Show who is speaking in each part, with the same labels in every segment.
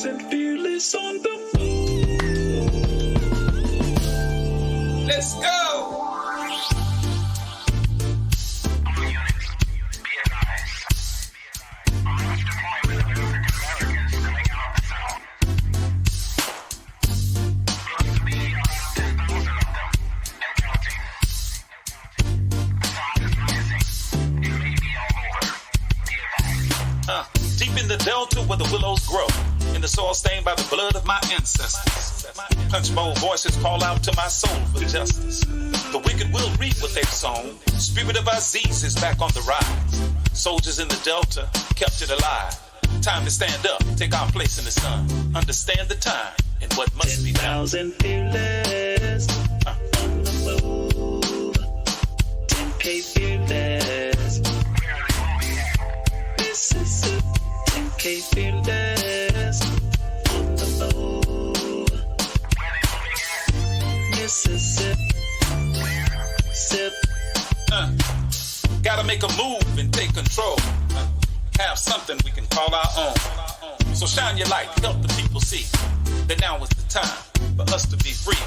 Speaker 1: 10,000 fearless on the move.
Speaker 2: Let's go.
Speaker 3: Deep in the delta where the willows grow, in the soil stained by the blood of my ancestors. Punch bowl voices call out to my soul for justice. The wicked will reap what they've sown. Spirit of Aziz is back on the rise. Soldiers in the delta kept it alive. Time to stand up, take our place in the sun. Understand the time and what must be done.
Speaker 1: 10,000 fearless on the move. 10K fearless. This is it. 10K fearless on the move. Mississippi. Sip.
Speaker 3: Gotta make a move and take control. Have something we can call our own. So shine your light, help the people see that now is the time for us to be free.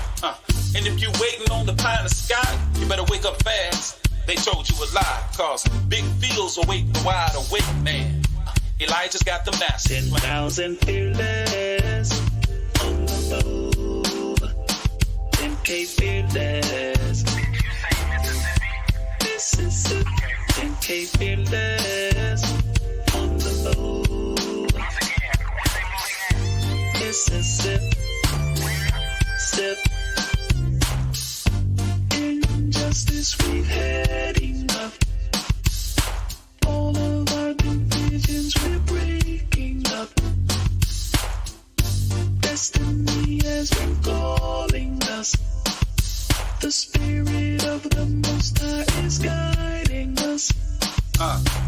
Speaker 3: And if you waiting on the pie in the sky, you better wake up fast. They told you a lie, cause big fields await the wide awake man. Elijah's got the master.
Speaker 1: 10,000 fearless on the move. 10K fearless. Mississippi. 10K fearless on the move. Mississippi. Sip. Injustice we've had enough. All of our divisions we're breaking up. Destiny has been calling us. The spirit of the Most High is guiding us.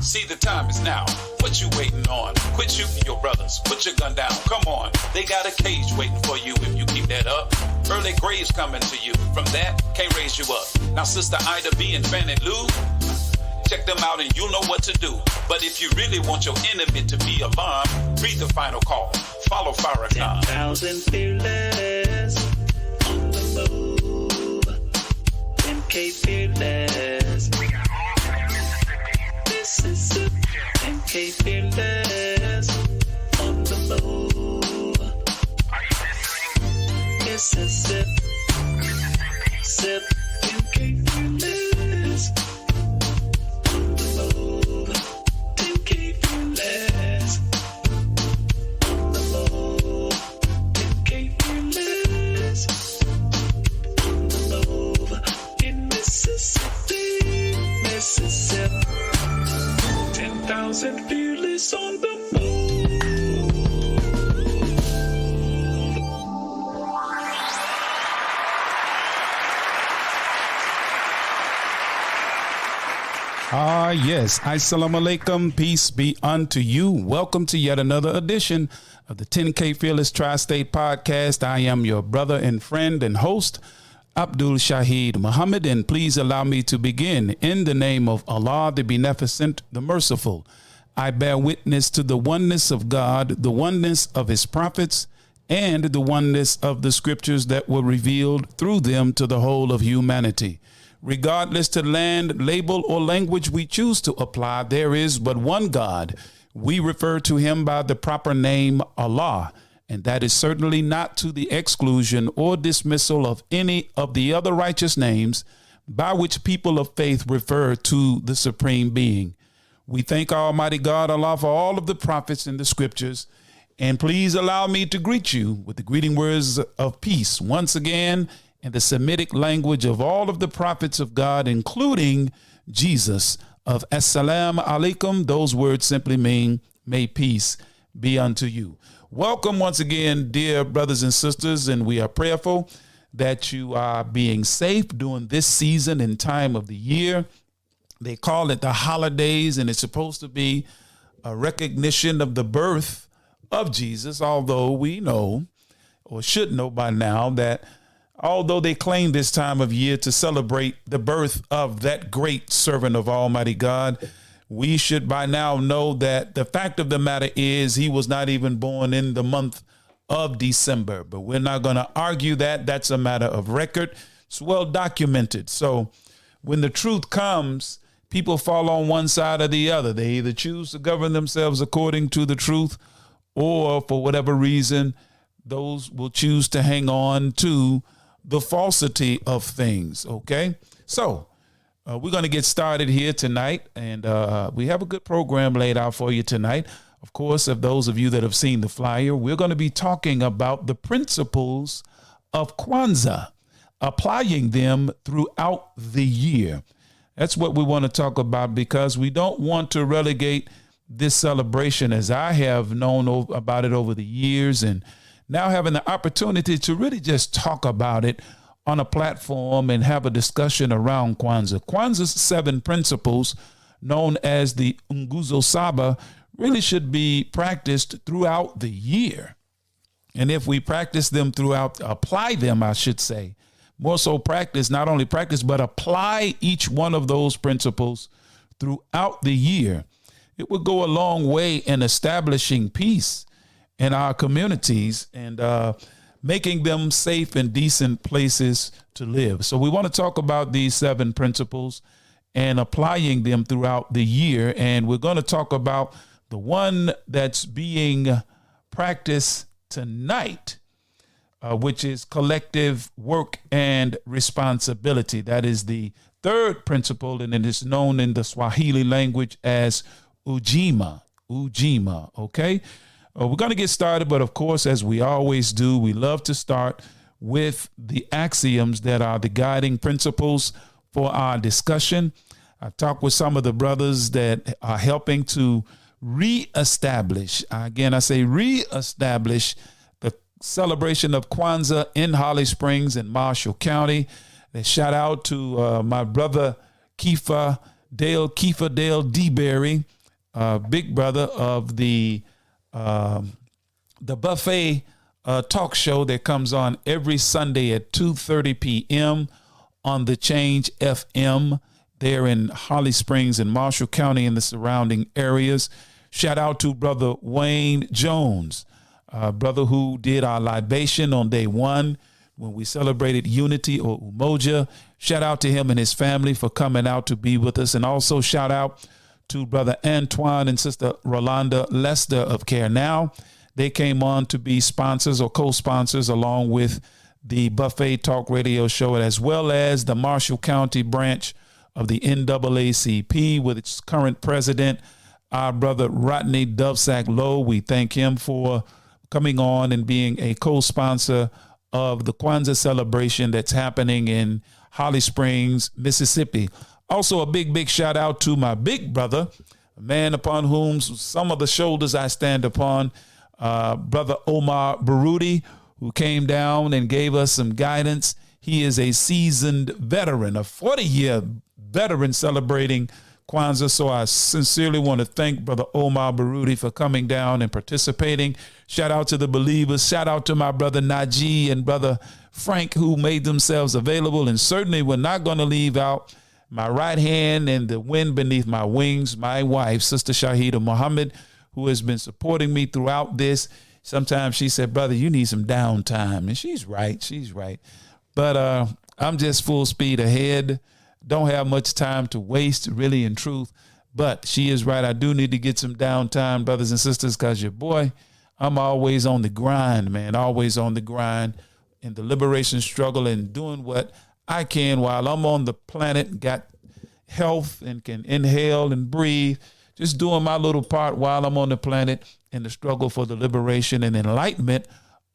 Speaker 3: See, the time is now. What you waiting on? Quit shooting your brothers. Put your gun down. Come on. They got a cage waiting for you if you keep that up. Early graves coming to you. From that, can't raise you up. Now, Sister Ida B and Fannie Lou, check them out and you'll know what to do. But if you really want your enemy to be alarmed, read the final call. Follow Farrakhan.
Speaker 1: 10,000 fearless on the move. 10K fearless. Mississippi. 10K fearless on the move. Mississippi. Sip. 10K fearless. 10K fearless on the move. 10K fearless on the move. In Mississippi, Mississippi. 10,000 fearless on the move.
Speaker 4: Yes. Assalamu alaikum. Peace be unto you. Welcome to yet another edition of the 10K Fearless Tri-State Podcast. I am your brother and friend and host, Abdul Shahid Muhammad, and please allow me to begin in the name of Allah, the Beneficent, the Merciful. I bear witness to the oneness of God, the oneness of his prophets, and the oneness of the scriptures that were revealed through them to the whole of humanity. Regardless to land, label, or language we choose to apply, there is but one God. We refer to him by the proper name Allah, and that is certainly not to the exclusion or dismissal of any of the other righteous names by which people of faith refer to the Supreme Being. We thank Almighty God Allah for all of the prophets in the scriptures, and please allow me to greet you with the greeting words of peace once again in the Semitic language of all of the prophets of God, including Jesus of Assalamu alaikum. Those words simply mean, may peace be unto you. Welcome once again, dear brothers and sisters, and we are prayerful that you are being safe during this season and time of the year. They call it the holidays, and it's supposed to be a recognition of the birth of Jesus, although we know, or should know by now, that although they claim this time of year to celebrate the birth of that great servant of Almighty God, we should by now know that the fact of the matter is he was not even born in the month of December. But we're not going to argue that. That's a matter of record. It's well documented. So when the truth comes, people fall on one side or the other. They either choose to govern themselves according to the truth, or for whatever reason, those will choose to hang on to the falsity of things. Okay, so we're going to get started here tonight, and we have a good program laid out for you tonight. Of course, of those of you that have seen the flyer, we're going to be talking about the principles of Kwanzaa, applying them throughout the year. That's what we want to talk about, because we don't want to relegate this celebration, as I have known about it over the years, and now having the opportunity to really just talk about it on a platform and have a discussion around Kwanzaa. Kwanzaa's 7 principles, known as the Nguzo Saba, really should be practiced throughout the year. And if we practice them apply them, I should say, more so practice, not only practice, but apply each one of those principles throughout the year, it would go a long way in establishing peace in our communities and making them safe and decent places to live. So we want to talk about these 7 principles and applying them throughout the year. And we're going to talk about the one that's being practiced tonight, which is collective work and responsibility. That is the 3rd principle, and it is known in the Swahili language as Ujima. Okay? We're going to get started, but of course, as we always do, we love to start with the axioms that are the guiding principles for our discussion. I talked with some of the brothers that are helping to reestablish, again, I say reestablish, the celebration of Kwanzaa in Holly Springs and Marshall County. And shout out to my brother Kieffer Dale DeBerry, big brother of the buffet talk show that comes on every Sunday at 2:30 p.m. on the Change FM there in Holly Springs and Marshall County and the surrounding areas. Shout out to brother Wayne Jones, brother who did our libation on day 1 when we celebrated unity or Umoja. Shout out to him and his family for coming out to be with us. And also shout out to brother Antoine and sister Rolanda Lester of Care Now. They came on to be sponsors or co-sponsors along with the Buffet Talk Radio Show, as well as the Marshall County branch of the NAACP with its current president, our brother Rodney Dovesack Lowe. We thank him for coming on and being a co-sponsor of the Kwanzaa celebration that's happening in Holly Springs, Mississippi. Also, a big shout out to my big brother, a man upon whom some of the shoulders I stand upon, brother Omar Baruti, who came down and gave us some guidance. He is a seasoned veteran, a 40-year veteran celebrating Kwanzaa. So I sincerely want to thank brother Omar Baruti for coming down and participating. Shout out to the believers. Shout out to my brother Najee and brother Frank, who made themselves available. And certainly we're not going to leave out my right hand and the wind beneath my wings, my wife, Sister Shahida Muhammad, who has been supporting me throughout this. Sometimes she said, brother, you need some downtime. And she's right. But I'm just full speed ahead. Don't have much time to waste, really, in truth. But she is right. I do need to get some downtime, brothers and sisters, because your boy, I'm always on the grind, man, always on the grind in the liberation struggle and doing what I can while I'm on the planet, got health and can inhale and breathe, just doing my little part while I'm on the planet in the struggle for the liberation and enlightenment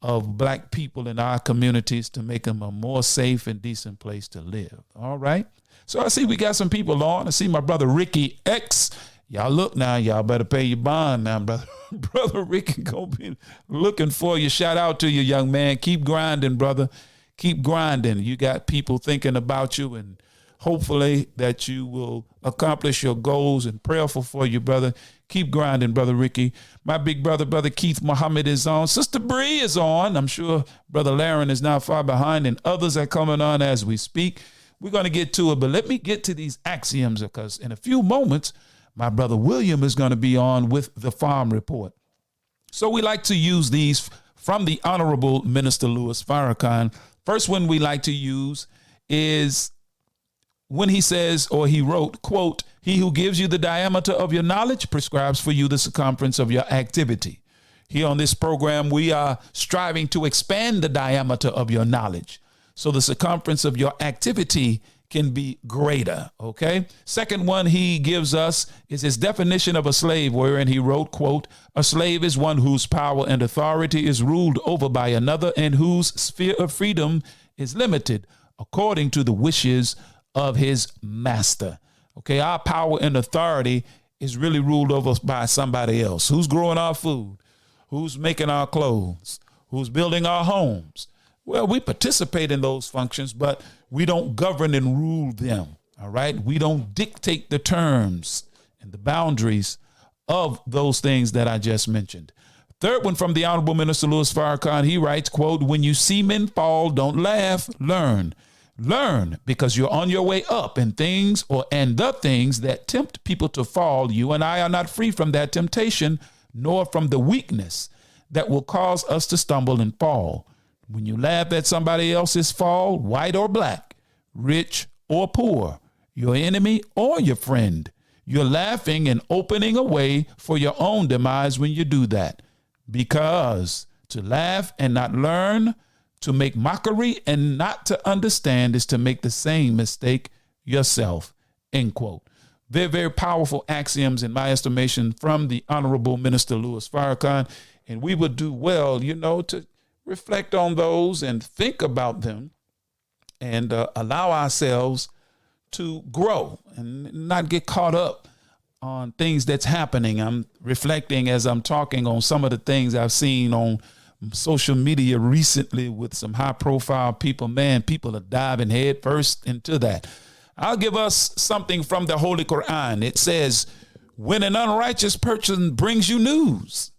Speaker 4: of black people in our communities to make them a more safe and decent place to live. All right. So I see we got some people on. I see my brother Ricky X. Y'all look now, y'all better pay your bond now, brother. Brother Ricky gonna be looking for you. Shout out to you, young man. Keep grinding, brother. Keep grinding. You got people thinking about you, and hopefully that you will accomplish your goals, and prayerful for you, brother. Keep grinding, brother Ricky. My big brother, brother Keith Muhammad is on. Sister Bree is on. I'm sure brother Laren is not far behind, and others are coming on as we speak. We're going to get to it, but let me get to these axioms, because in a few moments, my brother William is going to be on with the Farm Report. So we like to use these from the Honorable Minister Louis Farrakhan. First one we like to use is when he says, or he wrote, quote, "He who gives you the diameter of your knowledge prescribes for you the circumference of your activity." Here on this program, we are striving to expand the diameter of your knowledge so the circumference of your activity can be greater, okay? Second one he gives us is his definition of a slave, wherein he wrote, quote, "A slave is one whose power and authority is ruled over by another and whose sphere of freedom is limited according to the wishes of his master." Okay, our power and authority is really ruled over by somebody else. Who's growing our food? Who's making our clothes? Who's building our homes? Well, we participate in those functions, but we don't govern and rule them, all right? We don't dictate the terms and the boundaries of those things that I just mentioned. Third one from the Honorable Minister Louis Farrakhan, he writes, quote, "When you see men fall, don't laugh, learn. Learn because you're on your way up, and the things that tempt people to fall, you and I are not free from that temptation, nor from the weakness that will cause us to stumble and fall. When you laugh at somebody else's fall, white or black, rich or poor, your enemy or your friend, you're laughing and opening a way for your own demise when you do that. Because to laugh and not learn, to make mockery and not to understand is to make the same mistake yourself," end quote. Very, very powerful axioms in my estimation from the Honorable Minister Louis Farrakhan. And we would do well, to reflect on those and think about them and allow ourselves to grow and not get caught up on things that's happening. I'm reflecting as I'm talking on some of the things I've seen on social media recently with some high profile people. Man, people are diving head first into that. I'll give us something from the Holy Quran. It says, "When an unrighteous person brings you news,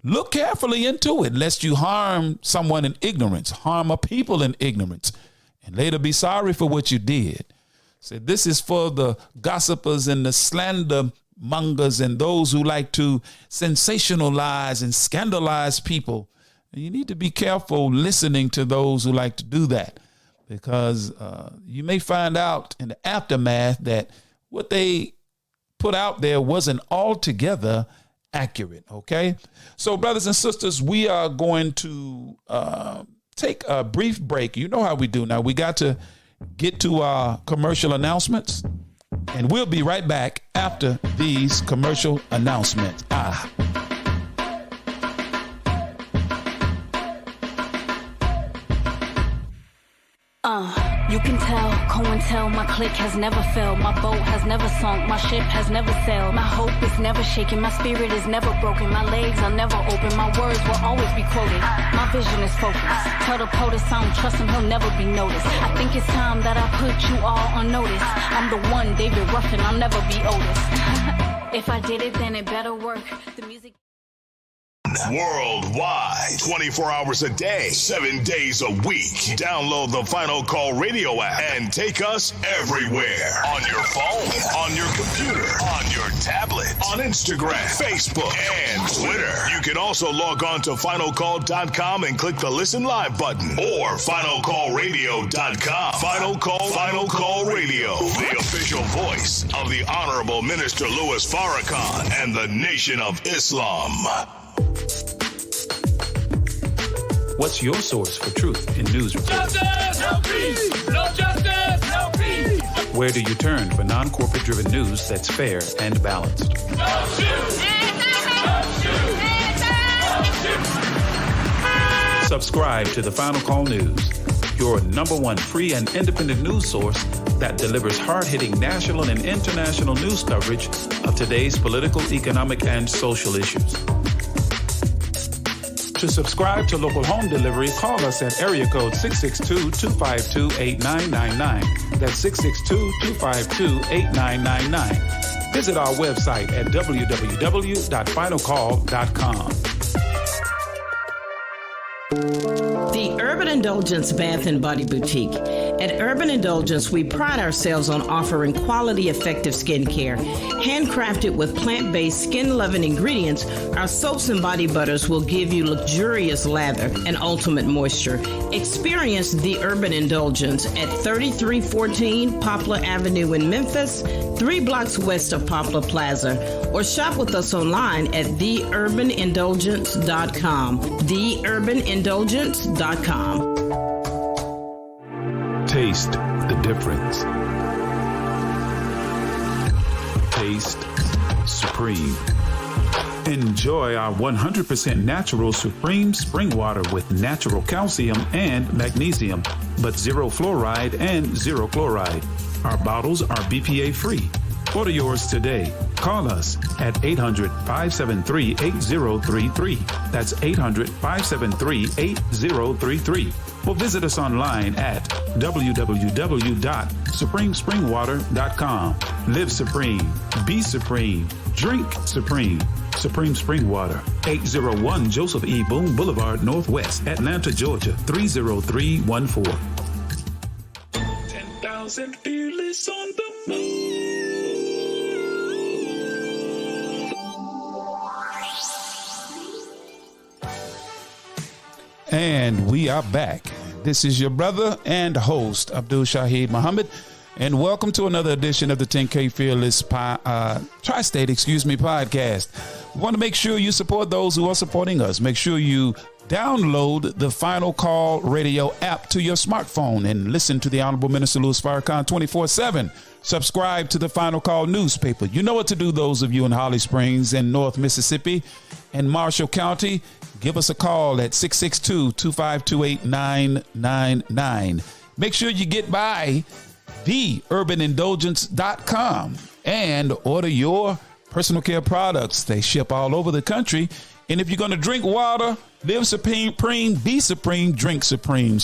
Speaker 4: look carefully into it, lest you harm someone in ignorance, harm a people in ignorance, and later be sorry for what you did." So this is for the gossipers and the slander mongers and those who like to sensationalize and scandalize people. You need to be careful listening to those who like to do that, because you may find out in the aftermath that what they put out there wasn't altogether accurate, okay? So, brothers and sisters, we are going to take a brief break. You know how we do now. We got to get to our commercial announcements, and we'll be right back after these commercial announcements.
Speaker 2: You can tell, COINTEL, my clique has never failed. My boat has never sunk, my ship has never sailed. My hope is never shaken, my spirit is never broken. My legs are never open, my words will always be quoted. My vision is focused. Tell the POTUS I don't trust him, he'll never be noticed. I think it's time that I put you all on notice. I'm the one, David Ruffin, I'll never be Otis. If I did it, then it better work. The music...
Speaker 5: Worldwide, 24 hours a day, 7 days a week. Download the Final Call Radio app and take us everywhere. On your phone, on your computer, on your tablet, on Instagram, Facebook, and Twitter. You can also log on to finalcall.com and click the Listen Live button, or finalcallradio.com. Final Call Radio, the official voice of the Honorable Minister Louis Farrakhan and the Nation of Islam.
Speaker 4: What's your source for truth in news reporting?
Speaker 6: Justice, no peace! No justice, no peace!
Speaker 4: Where do you turn for non-corporate driven news that's fair and balanced?
Speaker 6: No shoot! No shoot! No shoot!
Speaker 4: Subscribe to the Final Call News, your #1 free and independent news source that delivers hard-hitting national and international news coverage of today's political, economic, and social issues. To subscribe to local home delivery, call us at area code 662-252-8999. That's 662-252-8999. Visit our website at www.finalcall.com.
Speaker 7: The Urban Indulgence Bath and Body Boutique. At Urban Indulgence, we pride ourselves on offering quality, effective skincare. Handcrafted with plant-based, skin-loving ingredients, our soaps and body butters will give you luxurious lather and ultimate moisture. Experience the Urban Indulgence at 3314 Poplar Avenue in Memphis, 3 blocks west of Poplar Plaza, or shop with us online at theurbanindulgence.com. Theurbanindulgence.com.
Speaker 4: Taste the difference. Taste Supreme. Enjoy our 100% natural Supreme spring water with natural calcium and magnesium, but zero fluoride and zero chloride. Our bottles are BPA free. Order yours today. Call us at 800-573-8033. That's 800-573-8033. Or visit us online at www.supremespringwater.com. Live supreme. Be supreme. Drink supreme. Supreme Spring Water. 801 Joseph E. Boone Boulevard, Northwest, Atlanta, Georgia, 30314.
Speaker 1: 10,000 fearless on the move.
Speaker 4: And we are back. This is your brother and host, Abdul Shaheed Muhammad, and welcome to another edition of the 10K Fearless Tri-State, podcast. We want to make sure you support those who are supporting us. Make sure you download the Final Call Radio app to your smartphone and listen to the Honorable Minister Louis Farrakhan 24/7. Subscribe to the Final Call newspaper. You know what to do, those of you in Holly Springs and North Mississippi and Marshall County. Give us a call at 662-252-8999. Make sure you get by theurbanindulgence.com and order your personal care products. They ship all over the country. And if you're going to drink water, live supreme, be supreme, drink supreme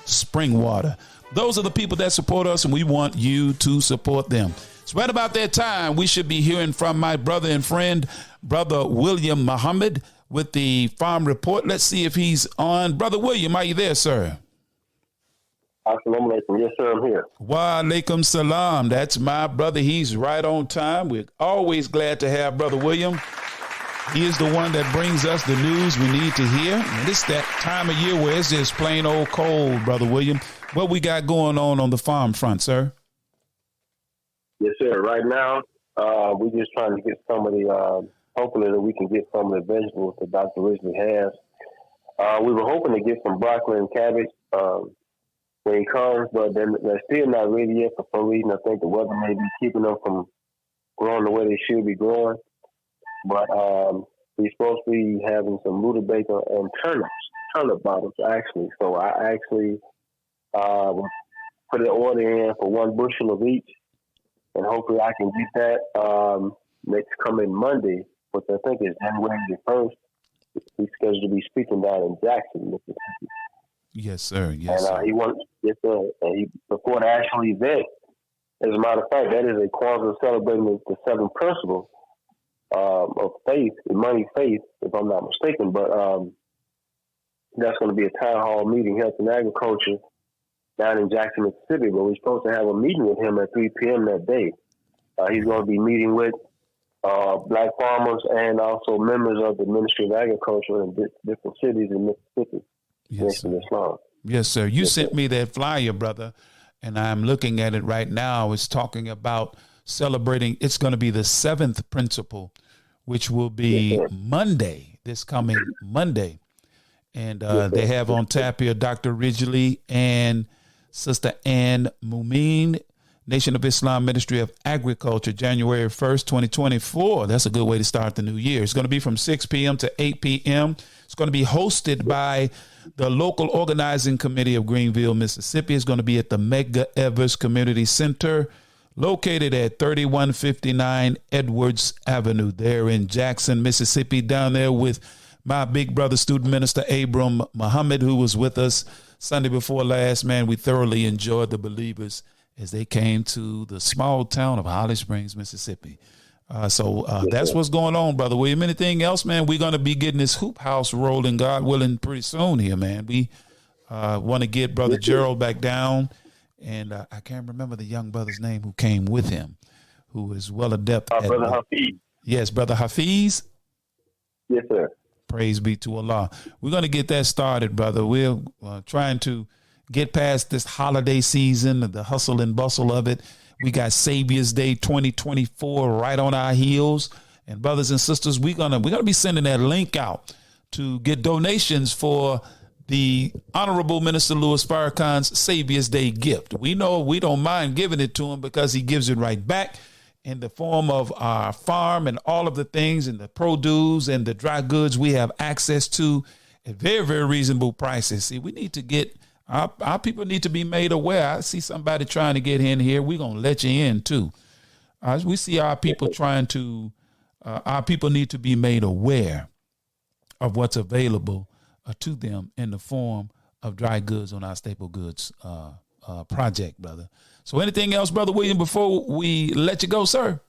Speaker 4: spring water. Those are the people that support us, and we want you to support them. It's right about that time we should be hearing from my brother and friend, Brother William Muhammad, with the Farm Report. Let's see if he's on. Brother William, are you there, sir?
Speaker 8: Assalamu alaikum. Yes, sir, I'm here.
Speaker 4: Wa alaikum salam. That's my brother. He's right on time. We're always glad to have Brother William. He is the one that brings us the news we need to hear. And it's that time of year where it's just plain old cold, Brother William. What we got going on the farm front, sir?
Speaker 8: Yes, sir. Right now, we're just trying to get some of the, hopefully that we can get some of the vegetables that Dr. Ridgely has. We were hoping to get some broccoli and cabbage when he comes, but they're still not ready yet for some reason. I think the weather may be keeping them from growing the way they should be growing. But we're supposed to be having some rutabaga and turnip bottles, actually. So I actually put an order in for 1 bushel of each, and hopefully I can get that next coming Monday, which I think is January the 1st. He's scheduled to be speaking down in Jackson, Mississippi.
Speaker 4: Yes, sir. Yes,
Speaker 8: and he wants, yes, sir. And he, before the actual event, as a matter of fact, that is a Kwanzaa celebrating the 7 principles of faith, money, faith, if I'm not mistaken. But that's going to be a town hall meeting, health and agriculture, down in Jackson, Mississippi. But we're supposed to have a meeting with him at 3 p.m. that day. He's going to be meeting with black farmers and also members of the Ministry of Agriculture in different cities in Mississippi.
Speaker 4: Yes, sir. Yes, sir. You sent me that flyer, brother, and I'm looking at it right now. It's talking about celebrating. It's going to be the 7th principle, which will be Monday, this coming Monday. And they have on tap here Dr. Ridgely and Sister Ann Mumeen, Nation of Islam Ministry of Agriculture, January 1st, 2024. That's a good way to start the new year. It's going to be from 6 p.m. to 8 p.m. It's going to be hosted by the local organizing committee of Greenville, Mississippi. It's going to be at the Medgar Evers Community Center, located at 3159 Edwards Avenue there in Jackson, Mississippi, down there with my big brother, student minister Abram Muhammad, who was with us Sunday before last. Man, we thoroughly enjoyed the believers as they came to the small town of Holly Springs, Mississippi. So that's what's going on, Brother William. Anything else, man? We're going to be getting this hoop house rolling, God willing, pretty soon here, man. We Want to get Brother Gerald back down. And I can't remember the young brother's name who came with him, who is well adept.
Speaker 8: Brother Hafiz.
Speaker 4: Yes, Brother Hafiz.
Speaker 8: Yes, sir.
Speaker 4: Praise be to Allah. We're going to get that started, brother. We're trying to get past this holiday season, the hustle and bustle of it. We got Savior's Day 2024 right on our heels. And brothers and sisters, we're gonna be sending that link out to get donations for the Honorable Minister Louis Farrakhan's Savior's Day gift. We know we don't mind giving it to him because he gives it right back in the form of our farm and all of the things and the produce and the dry goods we have access to at very, very reasonable prices. See, we need to get our people need to be made aware. I see somebody trying to get in here. We're going to let you in too. We see our people our people need to be made aware of what's available to them in the form of dry goods on our staple goods project, brother. So anything else, Brother William, before we let you go, sir?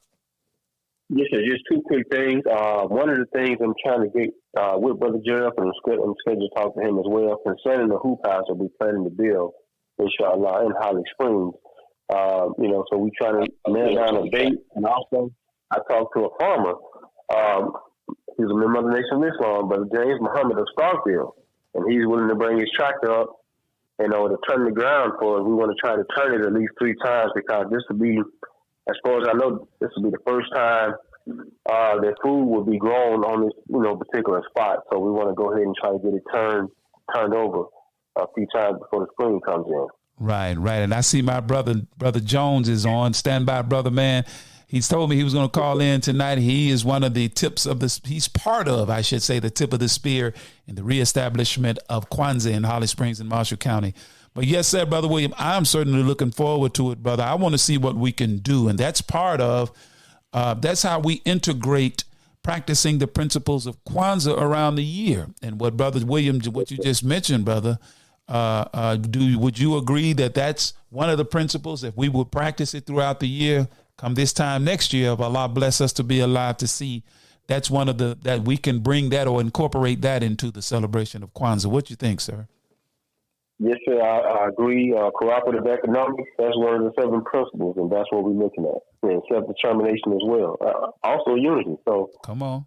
Speaker 8: Yes, sir. Just two quick things. One of the things I'm trying to get with Brother Gerald, and I'm scheduled to talk to him as well, concerning the hoop house that we're planning to build, inshallah, in Holly Springs. So we trying to nail down a date. And also, I talked to a farmer. He's a member of the Nation of Islam, Brother James Muhammad of Starkville, and he's willing to bring his tractor up, to turn the ground for us. We want to try to turn it at least 3 times because this will be, as far as I know, this will be the first time that food will be grown on this, particular spot. So we want to go ahead and try to get it turned over a few times before the spring comes in.
Speaker 4: Right. And I see my brother Jones is on. Stand by, brother, man. He's told me he was going to call in tonight. He is one of the tips of this. He's part of, I should say, the tip of the spear in the reestablishment of Kwanzaa in Holly Springs and Marshall County. But yes, sir, Brother William, I'm certainly looking forward to it, brother. I want to see what we can do. And that's part of, that's how we integrate practicing the principles of Kwanzaa around the year. And what Brother William, what you just mentioned, brother, would you agree that that's one of the principles? If we would practice it throughout the year, come this time next year, if Allah bless us to be alive to see, that's one of that we can bring that or incorporate that into the celebration of Kwanzaa. What do you think, sir?
Speaker 8: Yes, sir, I agree. Cooperative economics, that's one of the 7 principles, and that's what we're looking at. And self-determination as well. Also unity. So
Speaker 4: Come on.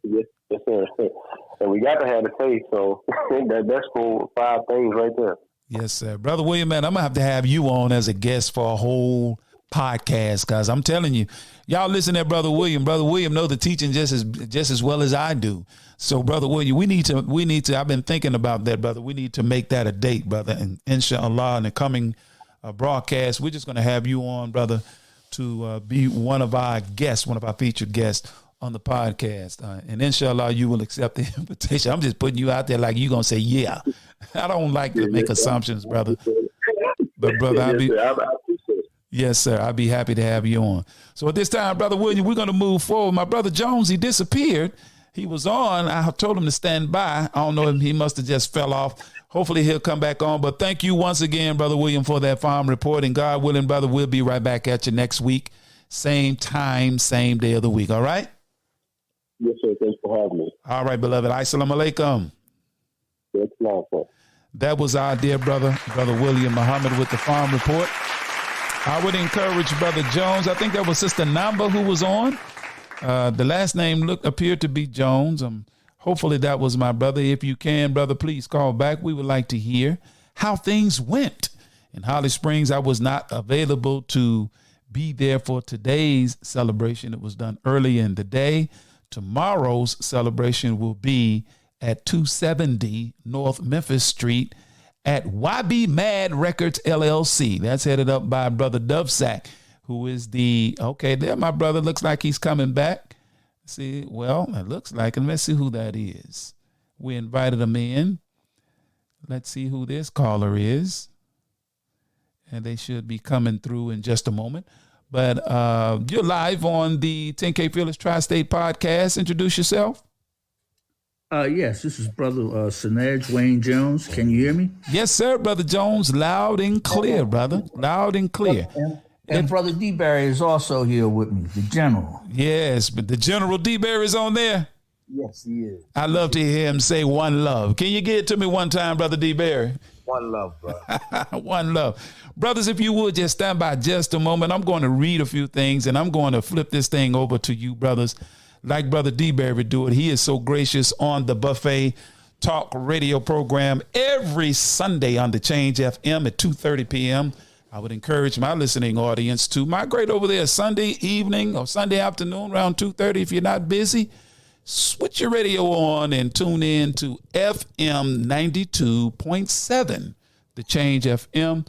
Speaker 8: Yes, sir. And we got to have the faith, so that's for 5 things right there.
Speaker 4: Yes, sir. Brother William, man, I'm going to have you on as a guest for a whole podcast, guys. I'm telling you, y'all listen to Brother William. Brother William know the teaching just as well as I do. So, Brother William, we need to. I've been thinking about that, brother. We need to make that a date, brother. And inshallah, in the coming broadcast, we're just going to have you on, brother, to be one of our guests, one of our featured guests on the podcast. And inshallah, you will accept the invitation. I'm just putting you out there like you're going to say, yeah. I don't like to make assumptions, brother. But, brother, yes, sir. I'd be happy to have you on. So at this time, Brother William, we're going to move forward. My brother Jones, he disappeared. He was on. I told him to stand by. I don't know if he must have just fell off. Hopefully he'll come back on. But thank you once again, Brother William, for that farm report. And God willing, brother, we'll be right back at you next week. Same time, same day of the week. All right?
Speaker 8: Yes, sir. Thanks for having me.
Speaker 4: All right, beloved. Assalamu alaikum. That was our dear brother, Brother William Muhammad with the farm report. I would encourage Brother Jones. I think that was Sister Namba who was on. The last name appeared to be Jones. Hopefully that was my brother. If you can, brother, please call back. We would like to hear how things went. In Holly Springs, I was not available to be there for today's celebration. It was done early in the day. Tomorrow's celebration will be at 270 North Memphis Street at YB Mad Records LLC. That's headed up by Brother Dovsack, who is there my brother looks like he's coming back. See, well, it looks like him. Let's see who that is. We invited him in. Let's see who this caller is. And they should be coming through in just a moment. But you're live on the 10K Fearless Tri-State Podcast. Introduce yourself.
Speaker 9: Yes, this is Brother Sinaj Wayne Jones. Can you hear me?
Speaker 4: Yes, sir, Brother Jones. Loud and clear, brother. Loud and clear.
Speaker 9: And Brother DeBerry is also here with me, the General.
Speaker 4: Yes, but the General DeBerry is on there.
Speaker 9: Yes, he is.
Speaker 4: I love to hear him say one love. Can you give it to me one time, Brother DeBerry?
Speaker 9: One love, bro.
Speaker 4: One love. Brothers, if you would just stand by just a moment. I'm going to read a few things, and I'm going to flip this thing over to you, brothers, like Brother DeBerry do it. He is so gracious on the Buffet Talk radio program every Sunday on the Change FM at 2:30 p.m. I would encourage my listening audience to migrate over there Sunday evening or Sunday afternoon around 2:30 if you're not busy. Switch your radio on and tune in to FM 92.7, the Change FM.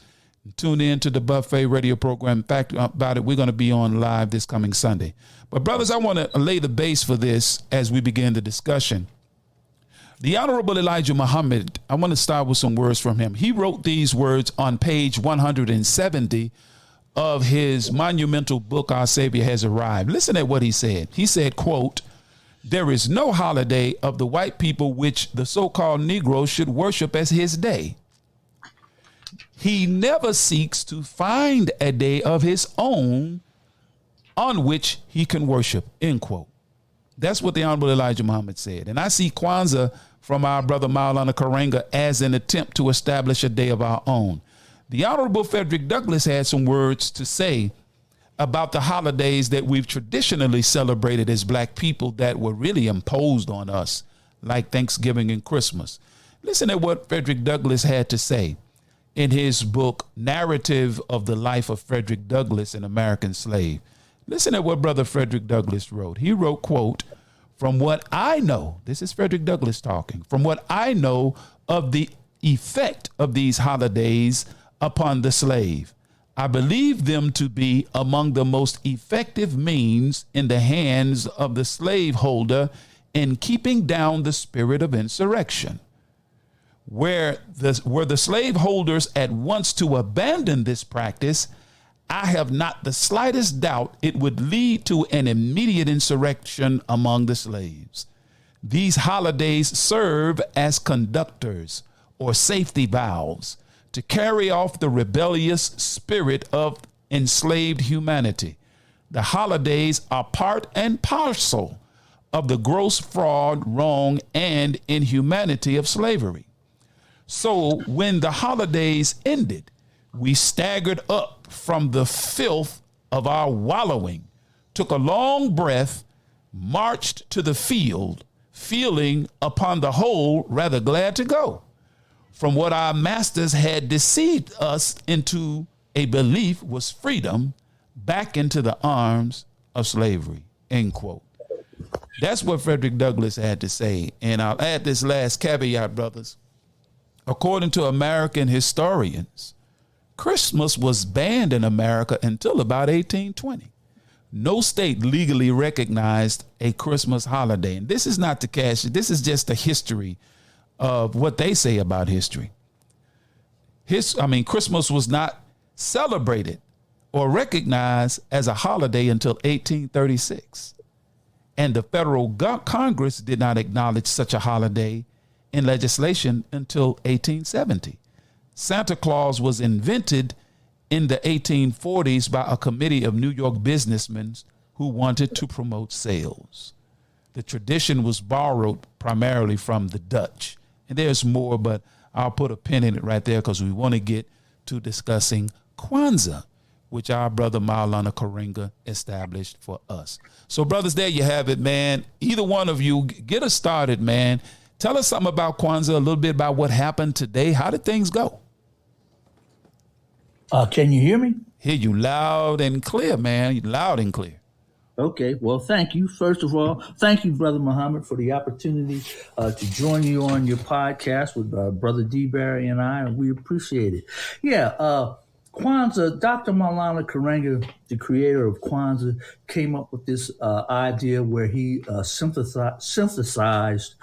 Speaker 4: Tune in to the Buffet radio program. In fact, about it, we're going to be on live this coming Sunday. But brothers, I want to lay the base for this as we begin the discussion. The Honorable Elijah Muhammad, I want to start with some words from him. He wrote these words on page 170 of his monumental book, Our Savior Has Arrived. Listen at what he said. He said, quote, "There is no holiday of the white people which the so-called Negro should worship as his day. He never seeks to find a day of his own on which he can worship," end quote. That's what the Honorable Elijah Muhammad said. And I see Kwanzaa from our brother Maulana Karenga as an attempt to establish a day of our own. The Honorable Frederick Douglass had some words to say about the holidays that we've traditionally celebrated as black people that were really imposed on us, like Thanksgiving and Christmas. Listen at what Frederick Douglass had to say in his book, Narrative of the Life of Frederick Douglass, an American Slave. Listen at what Brother Frederick Douglass wrote. He wrote, quote, "From what I know," this is Frederick Douglass talking, "from what I know of the effect of these holidays upon the slave, I believe them to be among the most effective means in the hands of the slaveholder in keeping down the spirit of insurrection. Were the slaveholders at once to abandon this practice, I have not the slightest doubt it would lead to an immediate insurrection among the slaves. These holidays serve as conductors or safety valves to carry off the rebellious spirit of enslaved humanity. The holidays are part and parcel of the gross fraud, wrong, and inhumanity of slavery. So when the holidays ended, we staggered up from the filth of our wallowing, took a long breath, marched to the field, feeling upon the whole rather glad to go from what our masters had deceived us into a belief was freedom, back into the arms of slavery," end quote. That's what Frederick Douglass had to say. And I'll add this last caveat, brothers. According to American historians, Christmas was banned in America until about 1820. No state legally recognized a Christmas holiday. And this is not the cash. This is just the history of what they say about history. Christmas was not celebrated or recognized as a holiday until 1836. And the federal Congress did not acknowledge such a holiday in legislation until 1870. Santa Claus was invented in the 1840s by a committee of New York businessmen who wanted to promote sales. The tradition was borrowed primarily from the Dutch. And there's more, but I'll put a pin in it right there because we want to get to discussing Kwanzaa, which our brother Maulana Karenga established for us. So, brothers, there you have it, man. Either one of you, get us started, man. Tell us something about Kwanzaa, a little bit about what happened today. How did things go?
Speaker 9: Can you hear me?
Speaker 4: Hear you loud and clear, man. Loud and clear.
Speaker 9: Okay, well, thank you. First of all, thank you, Brother Muhammad, for the opportunity to join you on your podcast with Brother DeBerry and I, and we appreciate it. Kwanzaa, Dr. Maulana Karenga, the creator of Kwanzaa, came up with this idea where he synthesized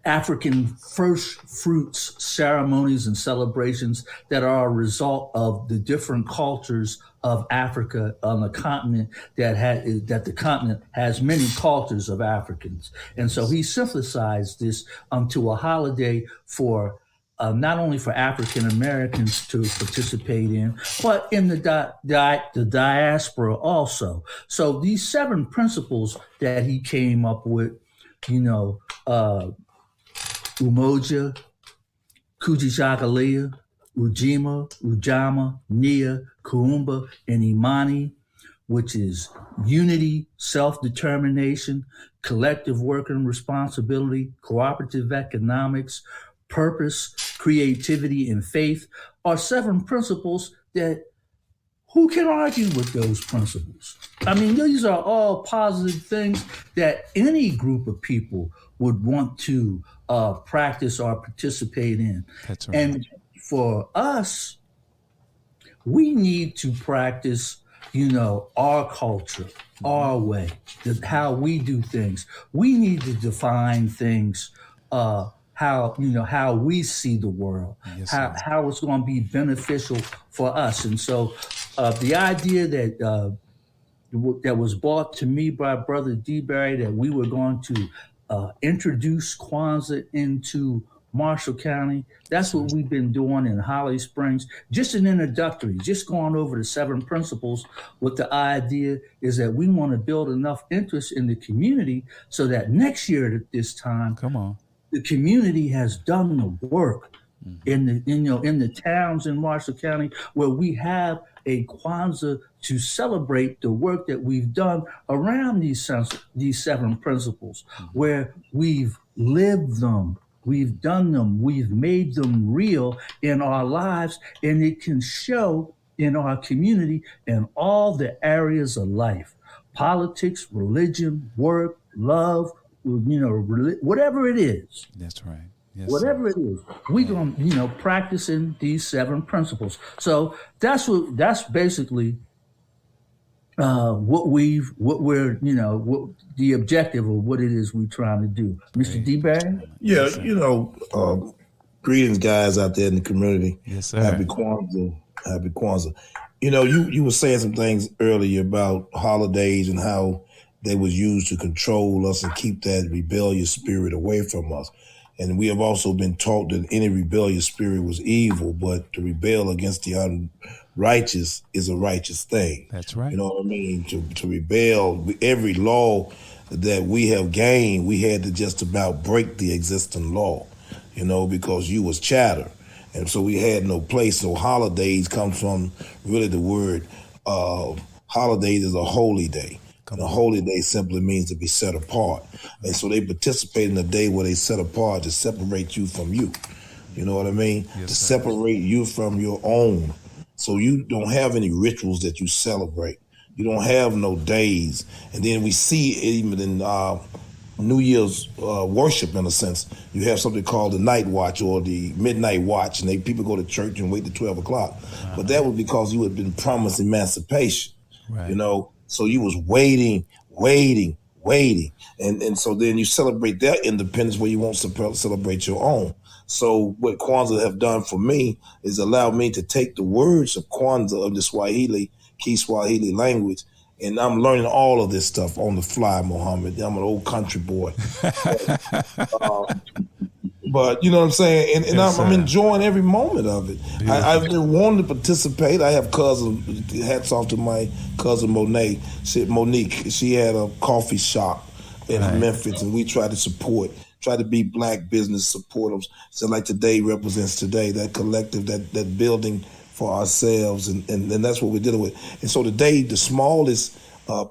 Speaker 9: African first fruits ceremonies and celebrations that are a result of the different cultures of Africa on the continent that the continent has many cultures of Africans. And so he synthesized this to a holiday for not only for African Americans to participate in, but in the diaspora also. So these 7 principles that he came up with, Umoja, Kujichagulia, Ujima, Ujama, Nia, Kuumba, and Imani, which is unity, self-determination, collective working responsibility, cooperative economics, purpose, creativity, and faith, are 7 principles that who can argue with those principles? I mean, these are all positive things that any group of people would want to practice or participate in.
Speaker 4: That's right.
Speaker 9: And for us, we need to practice, our culture, our way, how we do things. We need to define things, how we see the world,
Speaker 4: Yes,
Speaker 9: how it's going to be beneficial for us. And so the idea that was brought to me by Brother DeBerry, that we were going to introduce Kwanzaa into Marshall County, that's what we've been doing in Holly Springs. Just an introductory, just going over the 7 principles with the idea is that we want to build enough interest in the community so that next year at this time, the community has done the work in the towns in Marshall County where we have a Kwanzaa to celebrate the work that we've done around these 7 principles, where we've lived them, we've done them, we've made them real in our lives, and it can show in our community in all the areas of life: politics, religion, work, love, whatever it is.
Speaker 4: That's right. Yes,
Speaker 9: whatever it is, we gonna practicing these 7 principles. So that's basically what the objective of what it is we're trying to do. Mr. DeBerry?
Speaker 10: Yeah, greetings, guys out there in the community.
Speaker 4: Yes, sir.
Speaker 10: Happy Kwanzaa. Happy Kwanzaa. You were saying some things earlier about holidays and how they was used to control us and keep that rebellious spirit away from us. And we have also been taught that any rebellious spirit was evil, but to rebel against the unrighteous is a righteous thing.
Speaker 4: That's right.
Speaker 10: You know what I mean? To rebel, every law that we have gained, we had to just about break the existing law, because you was chatter. And so we had no place. So holidays come from really the word, holidays is a holy day. And a holy day simply means to be set apart. And so they participate in a day where they set apart to separate you from you. You know what I mean?
Speaker 4: Yes,
Speaker 10: to
Speaker 4: sir.
Speaker 10: separate you from your own. So you don't have any rituals that you celebrate. You don't have no days. And then we see it even in New Year's worship, in a sense. You have something called the night watch or the midnight watch, and people go to church and wait till 12 o'clock. But that was because you had been promised emancipation,
Speaker 4: Right.
Speaker 10: So you was waiting. And so then you celebrate their independence where you won't celebrate your own. So what Kwanzaa have done for me is allow me to take the words of Kwanzaa of the Kiswahili language, and I'm learning all of this stuff on the fly, Mohammed. I'm an old country boy. But you know what I'm saying? And
Speaker 4: Yes,
Speaker 10: I'm
Speaker 4: sir.
Speaker 10: enjoying every moment of it. I've been wanting to participate. I have hats off to my cousin Monique. She had a coffee shop in
Speaker 4: Right.
Speaker 10: Memphis, and we try to be black business supporters. So like today represents today, that collective, that building for ourselves, and that's what we're dealing with. And so today, the smallest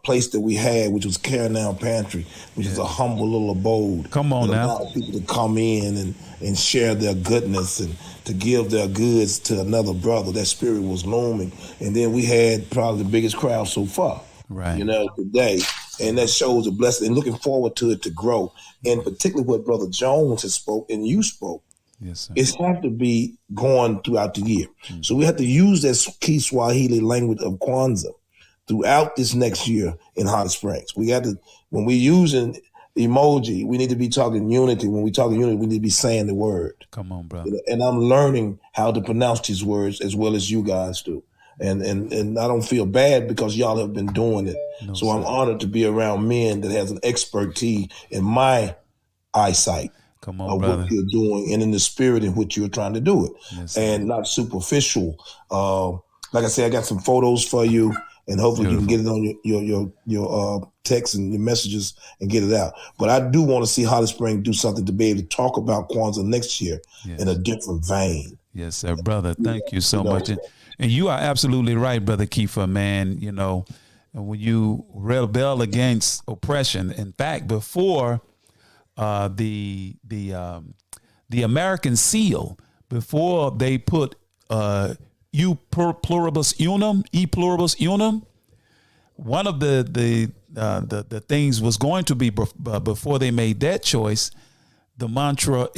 Speaker 10: place that we had, which was Carolina Pantry, which is a humble little abode.
Speaker 4: Come on
Speaker 10: that
Speaker 4: now.
Speaker 10: allowed people to come in and share their goodness and to give their goods to another brother. That spirit was looming. And then we had probably the biggest crowd so far,
Speaker 4: Right.
Speaker 10: today. And that shows a blessing and looking forward to it to grow. And particularly what Brother Jones has spoke and you spoke.
Speaker 4: Yes, sir.
Speaker 10: It's have to be going throughout the year. So we have to use that Kiswahili language of Kwanzaa throughout this next year in Hot Springs. We got to, when we're using emoji, we need to be talking unity. When we talking unity, we need to be saying the word.
Speaker 4: Come on, brother.
Speaker 10: And I'm learning how to pronounce these words as well as you guys do. And I don't feel bad because y'all have been doing it.
Speaker 4: No,
Speaker 10: so
Speaker 4: sir.
Speaker 10: I'm honored to be around men that has an expertise in my eyesight.
Speaker 4: Come on,
Speaker 10: of
Speaker 4: brother.
Speaker 10: what you're doing and in the spirit in which you're trying to do it,
Speaker 4: Yes,
Speaker 10: and not superficial. Like I said, I got some photos for you, and hopefully you can get it on your text and your messages and get it out. But I do want to see Holly Springs do something to be able to talk about Kwanzaa next year in a different vein.
Speaker 4: Yes, sir, brother. Thank you so much. And you are absolutely right, Brother Kieffer, man. You know, when you rebel against oppression, in fact, before the American seal, before they put e pluribus unum, one of the things was going to be before they made that choice, the mantra,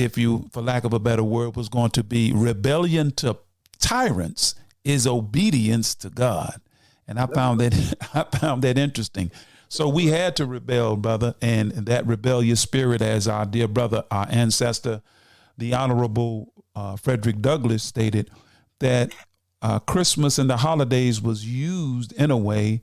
Speaker 4: for lack of a better word, was going to be rebellion to tyrants is obedience to God. And I found that interesting. So we had to rebel, brother, and that rebellious spirit, as our dear brother, our ancestor, the Honorable Frederick Douglass stated, that Christmas and the holidays was used in a way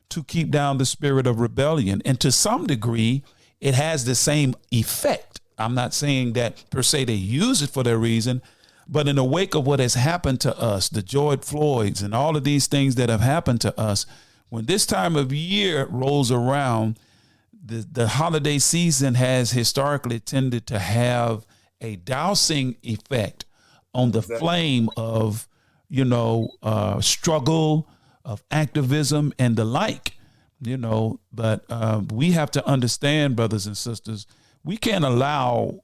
Speaker 4: to keep down the spirit of rebellion. And to some degree, it has the same effect. I'm not saying that per se they use it for their reason, but in the wake of what has happened to us, the George Floyds and all of these things that have happened to us, when this time of year rolls around, the holiday season has historically tended to have a dousing effect on the flame of, struggle, of activism and the like, but we have to understand, brothers and sisters, we can't allow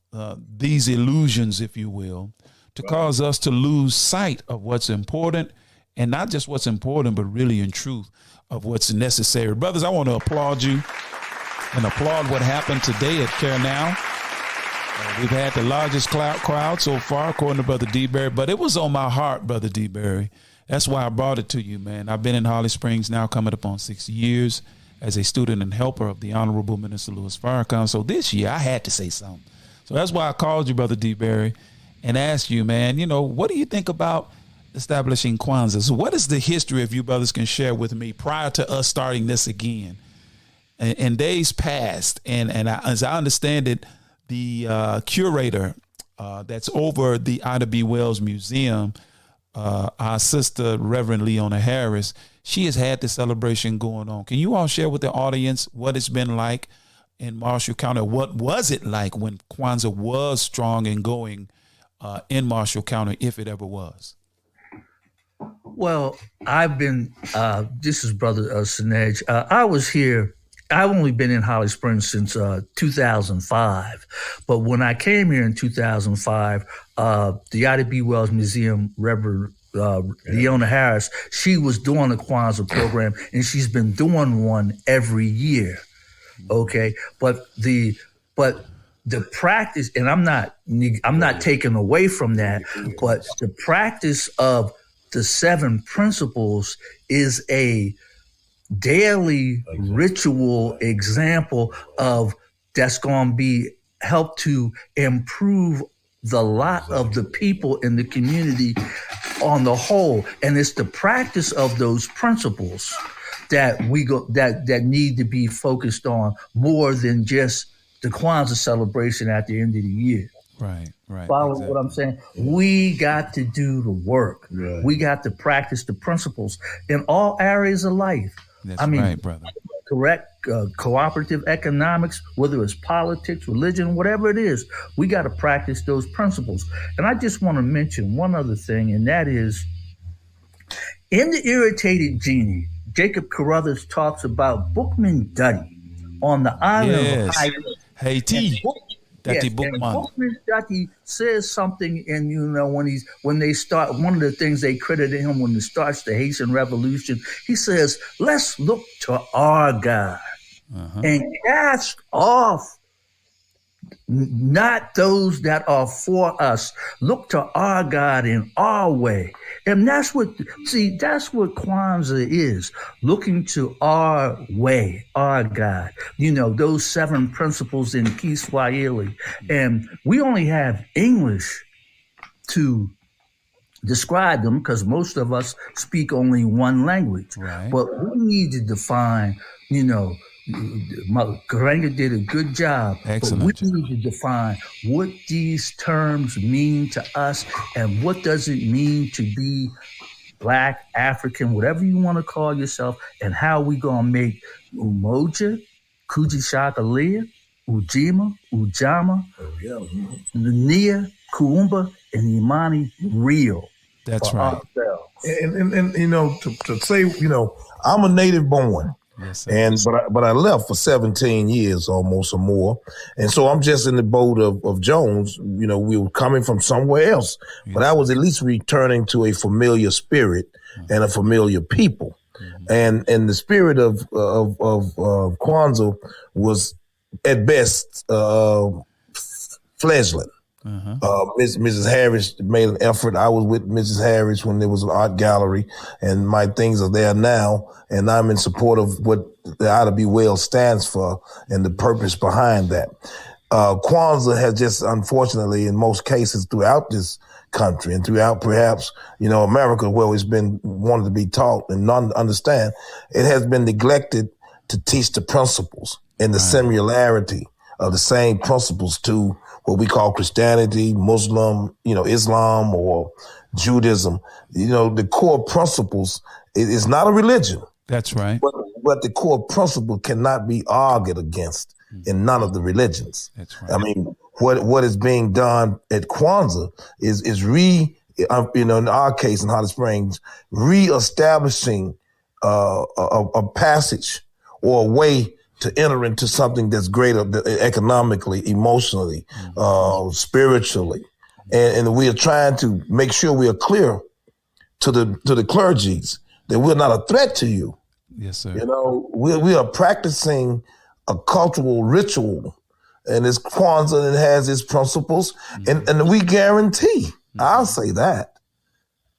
Speaker 4: these illusions, if you will, to cause us to lose sight of what's important, and not just what's important, but really in truth of what's necessary. Brothers, I want to applaud you and applaud what happened today at Care Now. We've had the largest crowd so far, according to Brother DeBerry, but it was on my heart, Brother DeBerry. That's why I brought it to you, man. I've been in Holly Springs now coming up on 6 years as a student and helper of the Honorable Minister Louis Farrakhan. So this year I had to say something. So that's why I called you, Brother DeBerry, and asked you, man, what do you think about establishing Kwanzaa? So what is the history, if you brothers can share with me, prior to us starting this again? In days past, and as I understand it, the curator that's over the Ida B. Wells Museum, our sister, Reverend Leona Harris, she has had the celebration going on. Can you all share with the audience what it's been like in Marshall County? What was it like when Kwanzaa was strong and going in Marshall County, if it ever was?
Speaker 9: Well, I've been, this is Brother Sinej. I was here. I've only been in Holly Springs since 2005. But when I came here in 2005, the Ida B. Wells Museum, Reverend Leona Harris, she was doing a Kwanzaa program, and she's been doing one every year. Okay. But the practice, and I'm not taking away from that, but the practice of the 7 principles is a daily ritual example of that's going to be help to improve the lot of the people in the community on the whole. And it's the practice of those principles that that need to be focused on more than just the Kwanzaa celebration at the end of the year.
Speaker 4: Right.
Speaker 9: Follow what I'm saying? We got to do the work. Right. We got to practice the principles in all areas of life.
Speaker 4: That's right, brother.
Speaker 9: Correct. Cooperative economics, whether it's politics, religion, whatever it is, we got to practice those principles. And I just want to mention one other thing, and that is in The Irritated Genie, Jacob Carruthers talks about Bookman Duddy on the island of
Speaker 4: Haiti.
Speaker 9: Yes, Bookman Duddy says something, and when they start, one of the things they credited him when it starts the Haitian Revolution, he says, "Let's look to our God and cast off not those that are for us. Look to our God in our way." And that's what Kwanzaa is, looking to our way, our God. Those 7 principles in Kiswahili. And we only have English to describe them because most of us speak only one language.
Speaker 4: Right.
Speaker 9: But we need to define, Garanga did a good job.
Speaker 4: Excellent.
Speaker 9: But we need to define what these terms mean to us and what does it mean to be Black, African, whatever you want to call yourself, and how we gonna make Umoja, Kujishakalia, Ujima, Ujama, Nia, Kuumba, and Imani real.
Speaker 4: That's right.
Speaker 9: Ourselves.
Speaker 10: And you know, to say, you know, I'm a native born.
Speaker 4: Yes, sir.
Speaker 10: But I left for 17 years almost or more. And so I'm just in the boat of Jones. You know, we were coming from somewhere else, but I was at least returning to a familiar spirit and a familiar people. And the spirit of Kwanzaa was at best fledgling. Mrs. Harris made an effort. I was with Mrs. Harris when there was an art gallery, and my things are there now. And I'm in support of what the Ought to Be Well stands for and the purpose behind that. Kwanzaa has just, unfortunately, in most cases throughout this country and throughout perhaps, you know, America, where it's been wanted to be taught and not understand, it has been neglected to teach the principles and the similarity of the same principles to what we call Christianity, Muslim, you know, Islam or Judaism. You know, the core principles, it is not a religion.
Speaker 4: That's right.
Speaker 10: But the core principle cannot be argued against in none of the religions.
Speaker 4: That's right.
Speaker 10: I mean, what is being done at Kwanzaa is you know, in our case in Hot Springs, reestablishing a passage or a way to enter into something that's greater economically, emotionally, spiritually. And we are trying to make sure we are clear to the clergies that we're not a threat to you.
Speaker 4: Yes, sir.
Speaker 10: You know, we are practicing a cultural ritual, and it's Kwanzaa and it has its principles, and we guarantee, I'll say that,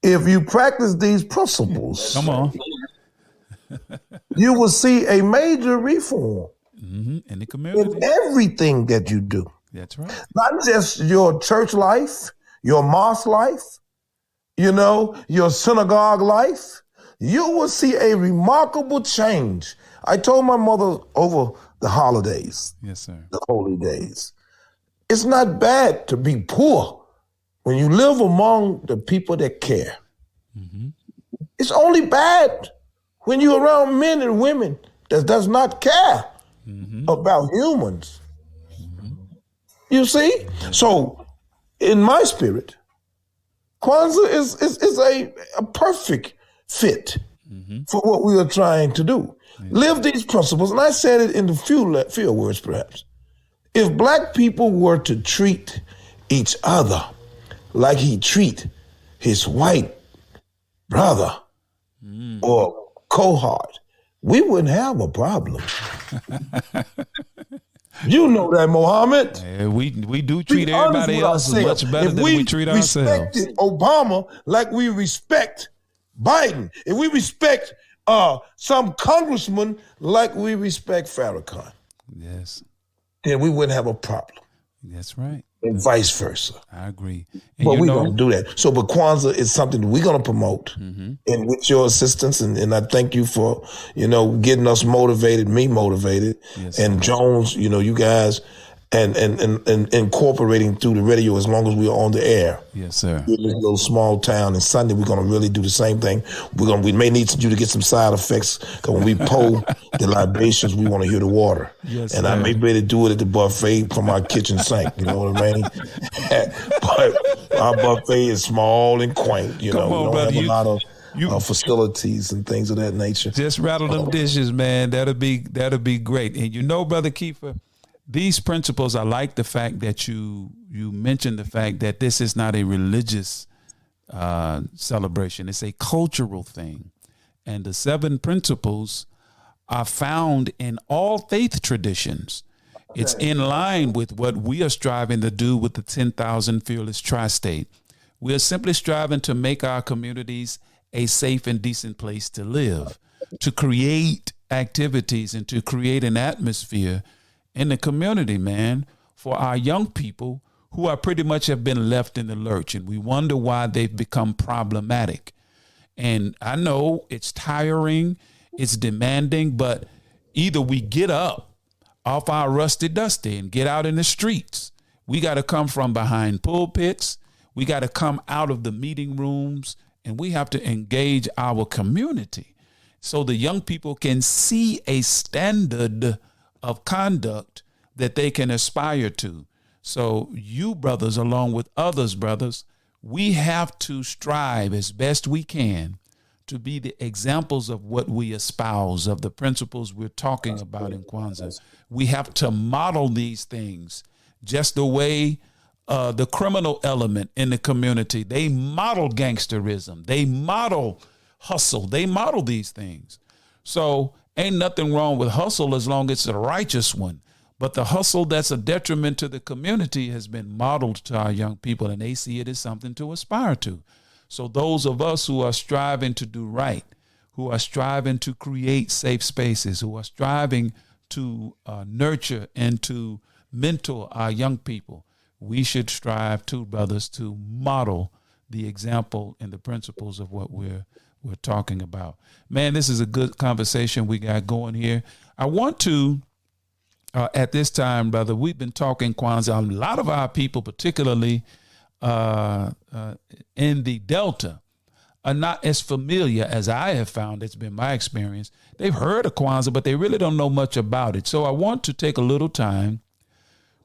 Speaker 10: if you practice these principles,
Speaker 4: come on,
Speaker 10: you will see a major reform
Speaker 4: in the community,
Speaker 10: in everything that you do.
Speaker 4: That's right.
Speaker 10: Not just your church life, your mosque life, you know, your synagogue life. You will see a remarkable change. I told my mother over the holidays,
Speaker 4: yes, sir,
Speaker 10: the holy days, it's not bad to be poor when you live among the people that care. It's only bad when you're around men and women that does not care about humans. You see? So in my spirit, Kwanzaa is a perfect fit for what we are trying to do. Live these principles. And I said it in the few words, perhaps. If Black people were to treat each other like he treat his white brother or cohort, we wouldn't have a problem. You know that, Mohammed.
Speaker 4: Yeah, we do treat everybody else much better than we treat ourselves.
Speaker 10: If we respected Obama like we respect Biden, if we respect some congressman like we respect Farrakhan,
Speaker 4: yes,
Speaker 10: then we wouldn't have a problem.
Speaker 4: That's right.
Speaker 10: And vice versa.
Speaker 4: I agree. And
Speaker 10: but we're going to do that. So, but Kwanzaa is something we're going to promote, and with your assistance, and I thank you for, you know, getting us motivated, me motivated,
Speaker 4: yes,
Speaker 10: and Jones, you know, you guys, and incorporating through the radio as long as we are on the air.
Speaker 4: Yes, sir.
Speaker 10: We're in this little small town, and Sunday we're going to really do the same thing. We may need you to get some side effects, because when we pour the libations, we want to hear the water.
Speaker 4: Yes,
Speaker 10: and
Speaker 4: sir.
Speaker 10: I may be able to do it at the buffet from our kitchen sink. You know what I mean? But our buffet is small and quaint. You know, we don't have a lot of facilities and things of that nature.
Speaker 4: Just rattle them dishes, man. That'll be great. And you know, Brother Kieffer, these principles, I like the fact that you mentioned the fact that this is not a religious celebration. It's a cultural thing. And the 7 principles are found in all faith traditions. It's in line with what we are striving to do with the 10,000 Fearless Tri-State. We are simply striving to make our communities a safe and decent place to live, to create activities and to create an atmosphere in the community, man, for our young people who are pretty much have been left in the lurch, and we wonder why they've become problematic. And I know it's tiring, it's demanding, but Either we get up off our rusty dusty and get out in the streets. We got to come from behind pulpits. We got to come out of the meeting rooms, and we have to engage our community so the young people can see a standard of conduct that they can aspire to. So you brothers, along with others, brothers, we have to strive as best we can to be the examples of what we espouse, of the principles we're talking about in Kwanzaa. We have to model these things just the way the criminal element in the community, they model gangsterism, they model hustle, they model these things. So ain't nothing wrong with hustle as long as it's a righteous one. But the hustle that's a detriment to the community has been modeled to our young people, and they see it as something to aspire to. So those of us who are striving to do right, who are striving to create safe spaces, who are striving to nurture and to mentor our young people, we should strive to, brothers, to model the example and the principles of what we're talking about. Man, this is a good conversation we got going here. I want to, at this time, brother, we've been talking Kwanzaa. A lot of our people, particularly in the Delta, are not as familiar as I have found. It's been my experience. They've heard of Kwanzaa, but they really don't know much about it. So I want to take a little time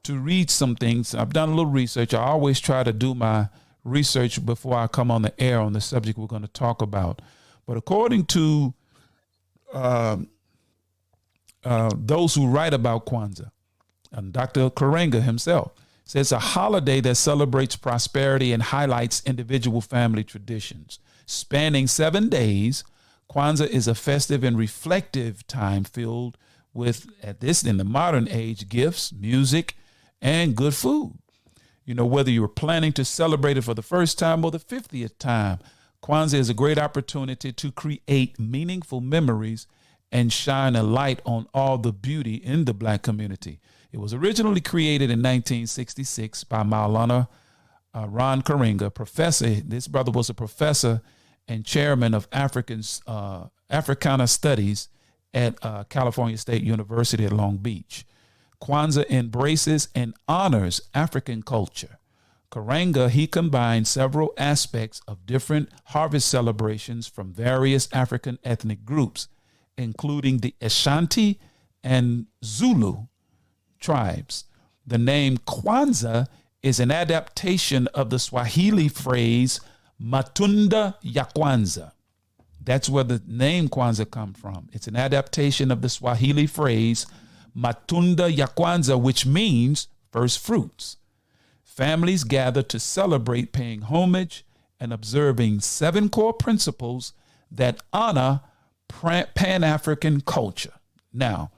Speaker 4: to read some things. I've done a little research. I always try to do my research before I come on the air on the subject we're going to talk about. But according to those who write about Kwanzaa, and Dr. Karenga himself says a holiday that celebrates prosperity and highlights individual family traditions. Spanning 7 days, Kwanzaa is a festive and reflective time filled with, in the modern age, gifts, music, and good food. You know, whether you're planning to celebrate it for the first time or the 50th time, Kwanzaa is a great opportunity to create meaningful memories and shine a light on all the beauty in the Black community. It was originally created in 1966 by Maulana Ron Karenga, professor. This brother was a professor and chairman of Africana Studies at California State University at Long Beach. Kwanzaa embraces and honors African culture. Karenga, he combined several aspects of different harvest celebrations from various African ethnic groups, including the Ashanti and Zulu tribes. The name Kwanzaa is an adaptation of the Swahili phrase Matunda ya Kwanza. That's where the name Kwanzaa comes from. It's an adaptation of the Swahili phrase Matunda ya Kwanza, which means first fruits. Families gather to celebrate paying homage and observing 7 core principles that honor Pan-African culture. Now,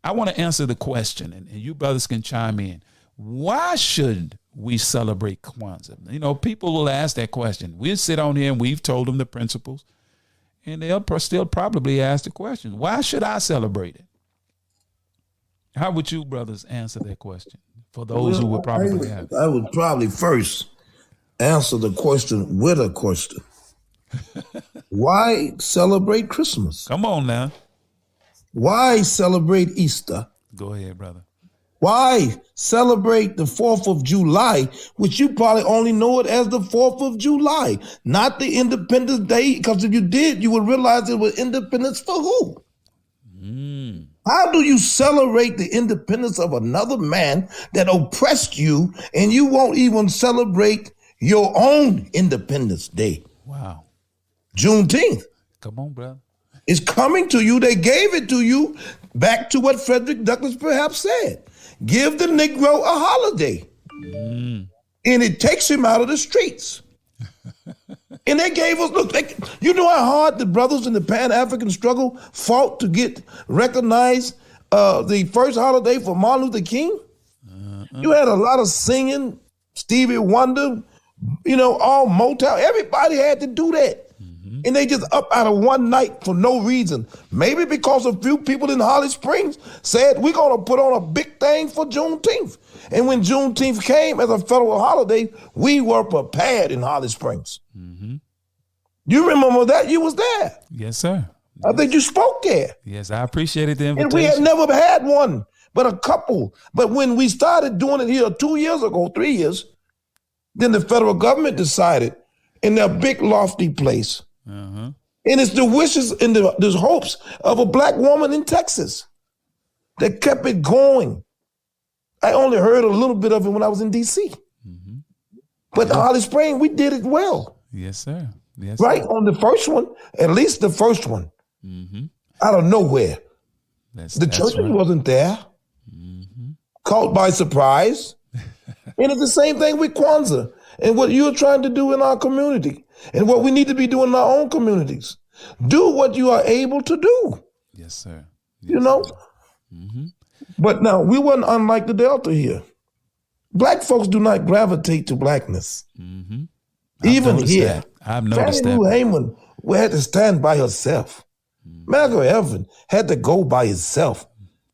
Speaker 4: I want to answer the question, and you brothers can chime in. Why should we celebrate Kwanzaa? You know, people will ask that question. We'll sit on here and we've told them the principles, and they'll still probably ask the question, why should I celebrate it? How would you brothers answer that question for those who would probably have?
Speaker 10: I would probably first answer the question with a question. Why celebrate Christmas?
Speaker 4: Come on now.
Speaker 10: Why celebrate Easter?
Speaker 4: Go ahead, brother.
Speaker 10: Why celebrate the 4th of July, which you probably only know it as the 4th of July, not the Independence Day? Because if you did, you would realize it was independence for who? How do you celebrate the independence of another man that oppressed you, and you won't even celebrate your own Independence Day?
Speaker 4: Wow.
Speaker 10: Juneteenth.
Speaker 4: Come on, brother.
Speaker 10: It's coming to you. They gave it to you. Back to what Frederick Douglass perhaps said. Give the Negro a holiday. And it takes him out of the streets. And they gave us, look, you know how hard the brothers in the Pan-African struggle fought to get recognized the first holiday for Martin Luther King? You had a lot of singing, Stevie Wonder, you know, all Motown. Everybody had to do that. And they just up out of one night for no reason. Maybe because a few people in Holly Springs said, we're going to put on a big thing for Juneteenth. And when Juneteenth came as a federal holiday, we were prepared in Holly Springs. You remember that? You was there.
Speaker 4: Yes, sir.
Speaker 10: I think you spoke there.
Speaker 4: Yes, I appreciated the invitation.
Speaker 10: And we have never had one, but a couple. But when we started doing it here 2 years ago, 3 years, then the federal government decided in their big lofty place. And it's the wishes and the hopes of a black woman in Texas that kept it going. I only heard a little bit of it when I was in D.C. But the Holly Spring, we did it well.
Speaker 4: Yes, sir. Yes,
Speaker 10: right
Speaker 4: sir.
Speaker 10: on the first one, at least the first one, out of nowhere. The church wasn't there, caught by surprise. And it's the same thing with Kwanzaa and what you're trying to do in our community and what we need to be doing in our own communities. Do what you are able to do.
Speaker 4: Yes, sir. Yes,
Speaker 10: you know? But now, we weren't unlike the Delta here. Black folks do not gravitate to blackness. Even here.
Speaker 4: I've noticed
Speaker 10: Fannie
Speaker 4: that.
Speaker 10: Lou Haman had to stand by herself. Malcolm Evan had to go by himself.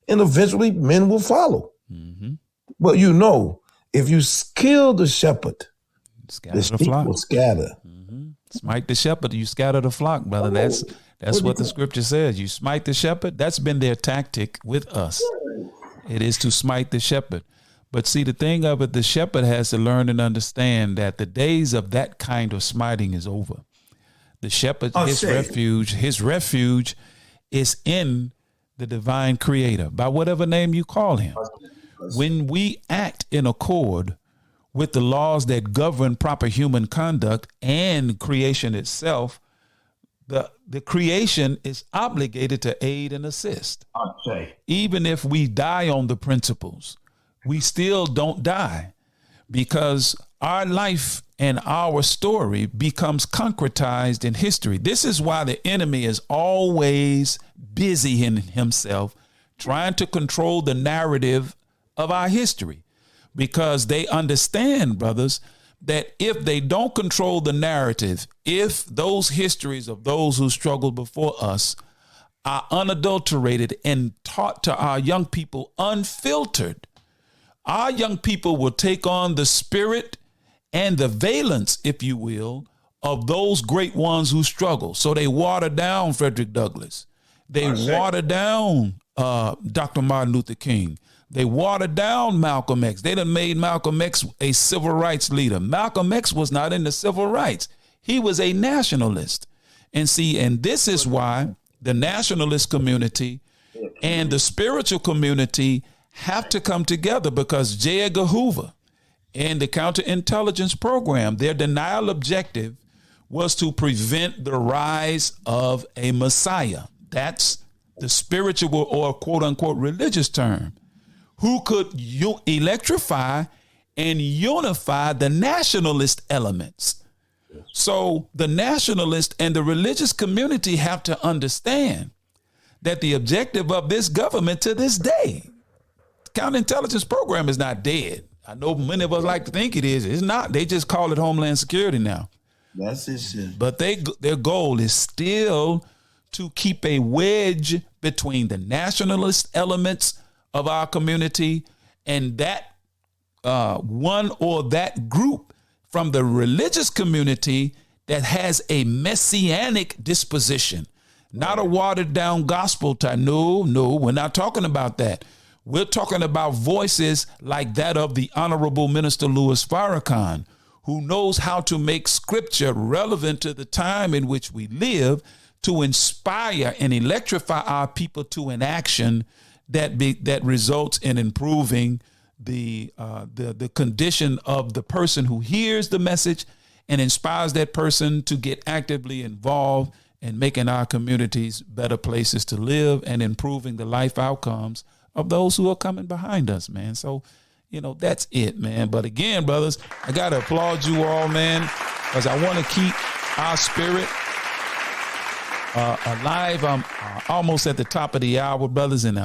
Speaker 10: And eventually men will follow. But you know, if you kill the shepherd,
Speaker 4: Scatter
Speaker 10: the
Speaker 4: the
Speaker 10: sheep
Speaker 4: flock.
Speaker 10: will scatter.
Speaker 4: Smite the shepherd, you scatter the flock, brother. That's what the scripture says. You smite the shepherd. That's been their tactic with us. It is to smite the shepherd. But see, the thing of it, the shepherd has to learn and understand that the days of that kind of smiting is over. The shepherd, his refuge is in the divine creator, by whatever name you call him. When we act in accord with the laws that govern proper human conduct and creation itself, the creation is obligated to aid and assist. Even if we die on the principles, we still don't die, because our life and our story becomes concretized in history. This is why the enemy is always busy in himself trying to control the narrative of our history, because they understand, brothers, that if they don't control the narrative, if those histories of those who struggled before us are unadulterated and taught to our young people unfiltered, our young people will take on the spirit and the valence, if you will, of those great ones who struggle. So they water down Frederick Douglass. They water down Dr. Martin Luther King. They watered down Malcolm X. They done made Malcolm X a civil rights leader. Malcolm X was not into civil rights. He was a nationalist. And see, and this is why the nationalist community and the spiritual community have to come together, because J. Edgar Hoover and the counterintelligence program, their denial objective was to prevent the rise of a Messiah. That's the spiritual or quote unquote religious term, who could electrify and unify the nationalist elements. So the nationalist and the religious community have to understand that the objective of this government to this day, the counterintelligence program, is not dead. I know many of us like to think it is. It's not. They just call it Homeland Security now.
Speaker 10: That's it, shit.
Speaker 4: But their goal is still to keep a wedge between the nationalist elements of our community and that one or that group from the religious community that has a messianic disposition, not a watered down gospel type. No, we're not talking about that. We're talking about voices like that of the Honorable Minister Louis Farrakhan, who knows how to make scripture relevant to the time in which we live, to inspire and electrify our people to an action that results in improving the condition of the person who hears the message and inspires that person to get actively involved in making our communities better places to live and improving the life outcomes of those who are coming behind us, man. So, that's it, man. But again, brothers, I got to applaud you all, man, because I want to keep our spirit alive. I'm almost at the top of the hour, brothers, and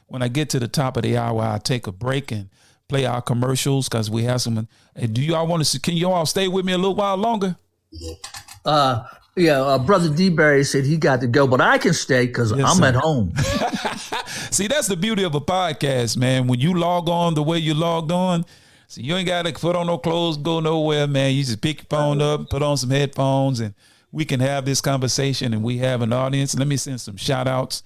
Speaker 4: when I get to the top of the hour, I'll take a break and play our commercials, because we have some. Do you all want to? Can you all stay with me a little while longer?
Speaker 9: Brother DeBerry said he got to go, but I can stay because I'm at home.
Speaker 4: See, that's the beauty of a podcast, man. When you log on the way you logged on, see, you ain't got to put on no clothes, go nowhere, man. You just pick your phone up, put on some headphones, and we can have this conversation and we have an audience. Let me send some shout outs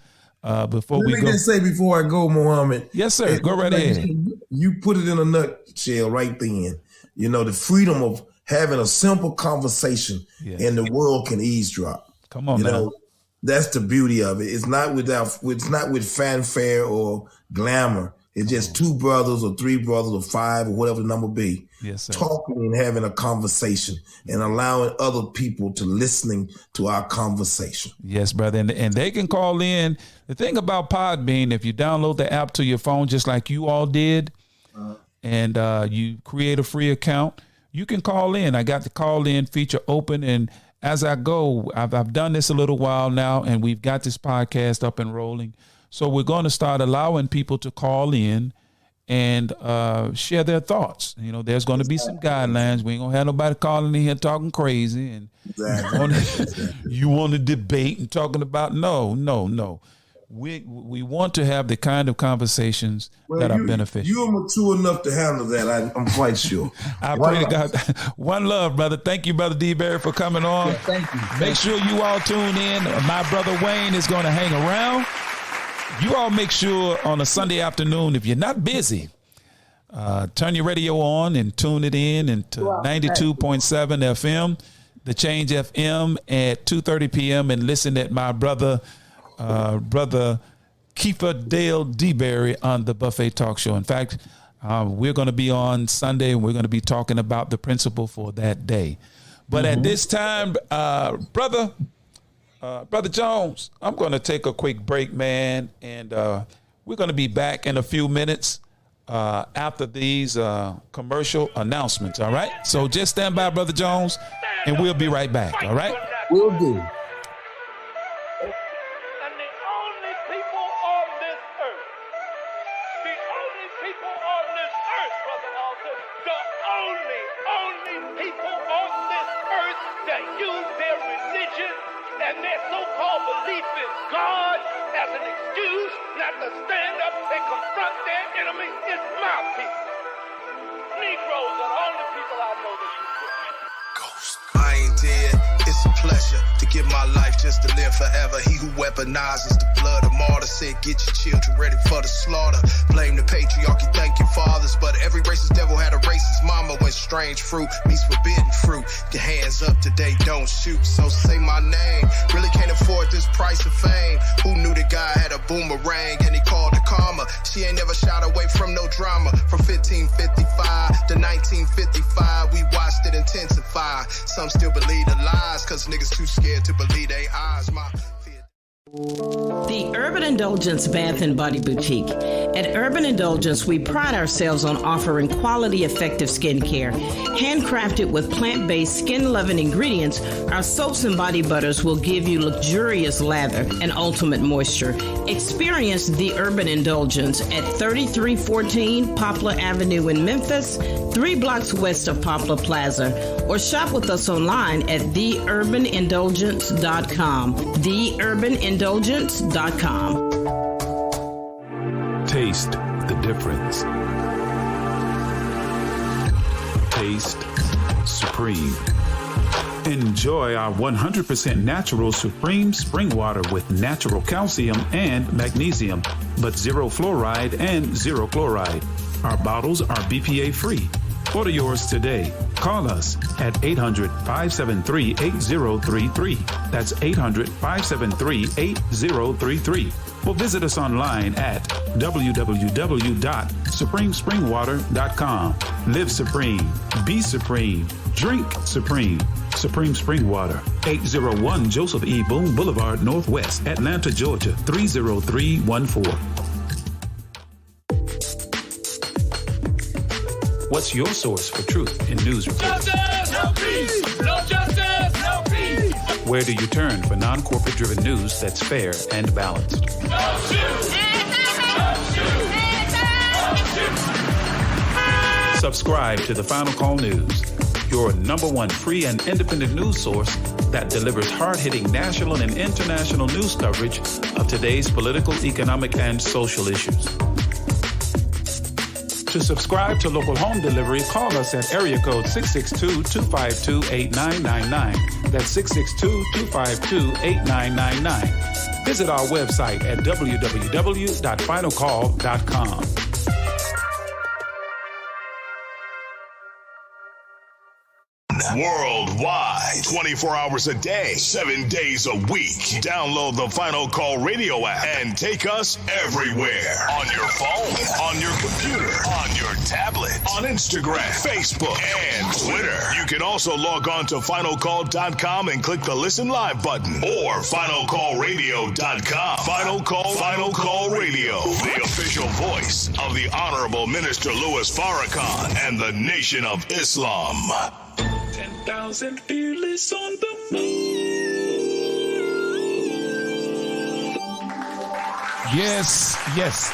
Speaker 4: before we go.
Speaker 10: Let me just say before I go, Muhammad.
Speaker 4: Yes, sir. Go right ahead.
Speaker 10: You put it in a nutshell right then. You know, the freedom of having a simple conversation and the world can eavesdrop.
Speaker 4: Come on,
Speaker 10: you
Speaker 4: now.
Speaker 10: know, that's the beauty of it. It's not with fanfare or glamour. It's just two brothers or three brothers or five or whatever the number be.
Speaker 4: Yes, sir.
Speaker 10: Talking and having a conversation and allowing other people to listening to our conversation.
Speaker 4: Yes, brother. And they can call in. The thing about Podbean, if you download the app to your phone, just like you all did, and you create a free account, you can call in. I got the call in feature open. And as I go, I've done this a little while now, and we've got this podcast up and rolling. So we're going to start allowing people to call in and share their thoughts. You know, there's going to be some guidelines. We ain't going to have nobody calling in here talking crazy and you want to debate and talking about no. We want to have the kind of conversations that are beneficial.
Speaker 10: You're mature enough to handle that, I'm quite sure.
Speaker 4: I pray to God. One love, brother. Thank you, Brother DeBerry, for coming on.
Speaker 9: Yeah, thank you.
Speaker 4: Make sure you all tune in. My brother Wayne is going to hang around. You all make sure on a Sunday afternoon, if you're not busy, turn your radio on and tune it in into 92.7 FM, the Change FM at 2:30 p.m. and listen at my brother Kieffer Dale DeBerry on the Buffet Talk Show. In fact, we're going to be on Sunday and we're going to be talking about the principle for that day. But at this time, Brother Jones, I'm going to take a quick break, man, and we're going to be back in a few minutes after these commercial announcements, all right? So just stand by, Brother Jones, and we'll be right back, all right?
Speaker 9: Will do.
Speaker 6: And their so-called belief in God as an excuse not to stand up and confront their enemy is my people. Negroes are the only people I know that you
Speaker 11: Ghost. I ain't dead. It's a pleasure to give my life just to live forever. He who weaponizes the blood of martyrs said, get your children ready for the slaughter. Blame the patriarchy, thank your fathers. But every racist devil had a racist mama. When strange fruit meets forbidden fruit, your hands up today, don't shoot. So say my name. Really can't afford this price of fame. Who knew the guy had a boomerang and he called it karma? She ain't never shied away from no drama. From 1555 to 1955, we watched it intensify. Some still believe the lies, cause niggas too scared to believe they eyes.
Speaker 7: The Urban Indulgence Bath and Body Boutique. At Urban Indulgence, we pride ourselves on offering quality, effective skincare. Handcrafted with plant-based, skin-loving ingredients, our soaps and body butters will give you luxurious lather and ultimate moisture. Experience the Urban Indulgence at 3314 Poplar Avenue in Memphis, 3 blocks west of Poplar Plaza, or shop with us online at theurbanindulgence.com. Theurbanindulgence.com.
Speaker 4: Taste the difference. Taste Supreme. Enjoy our 100% natural Supreme spring water with natural calcium and magnesium, but zero fluoride and zero chloride. Our bottles are BPA free. Order yours today. Call us at 800-573-8033. That's 800-573-8033. Or visit us online at www.supremespringwater.com. Live supreme. Be supreme. Drink supreme. Supreme Spring Water. 801 Joseph E. Boone Boulevard, Northwest, Atlanta, Georgia, 30314. What's your source for truth in news reports?
Speaker 6: Justice, no peace. No justice, no peace.
Speaker 4: Where do you turn for non-corporate driven news that's fair and balanced?
Speaker 6: No shoot. No shoot. No shoot.
Speaker 4: Subscribe to the Final Call News, your #1 free and independent news source that delivers hard-hitting national and international news coverage of today's political, economic, and social issues. To subscribe to local home delivery, call us at area code 662-252-8999. That's 662-252-8999. Visit our website at www.finalcall.com.
Speaker 5: Worldwide, 24 hours a day, 7 days a week. Download the Final Call radio app and take us everywhere. On your phone, on your computer, on your tablet, on Instagram, Facebook, and Twitter. You can also log on to finalcall.com and click the Listen Live button or finalcallradio.com. Final Call Radio, the official voice of the Honorable Minister Louis Farrakhan and the Nation of Islam.
Speaker 1: 10,000 fearless on the move.
Speaker 4: Yes,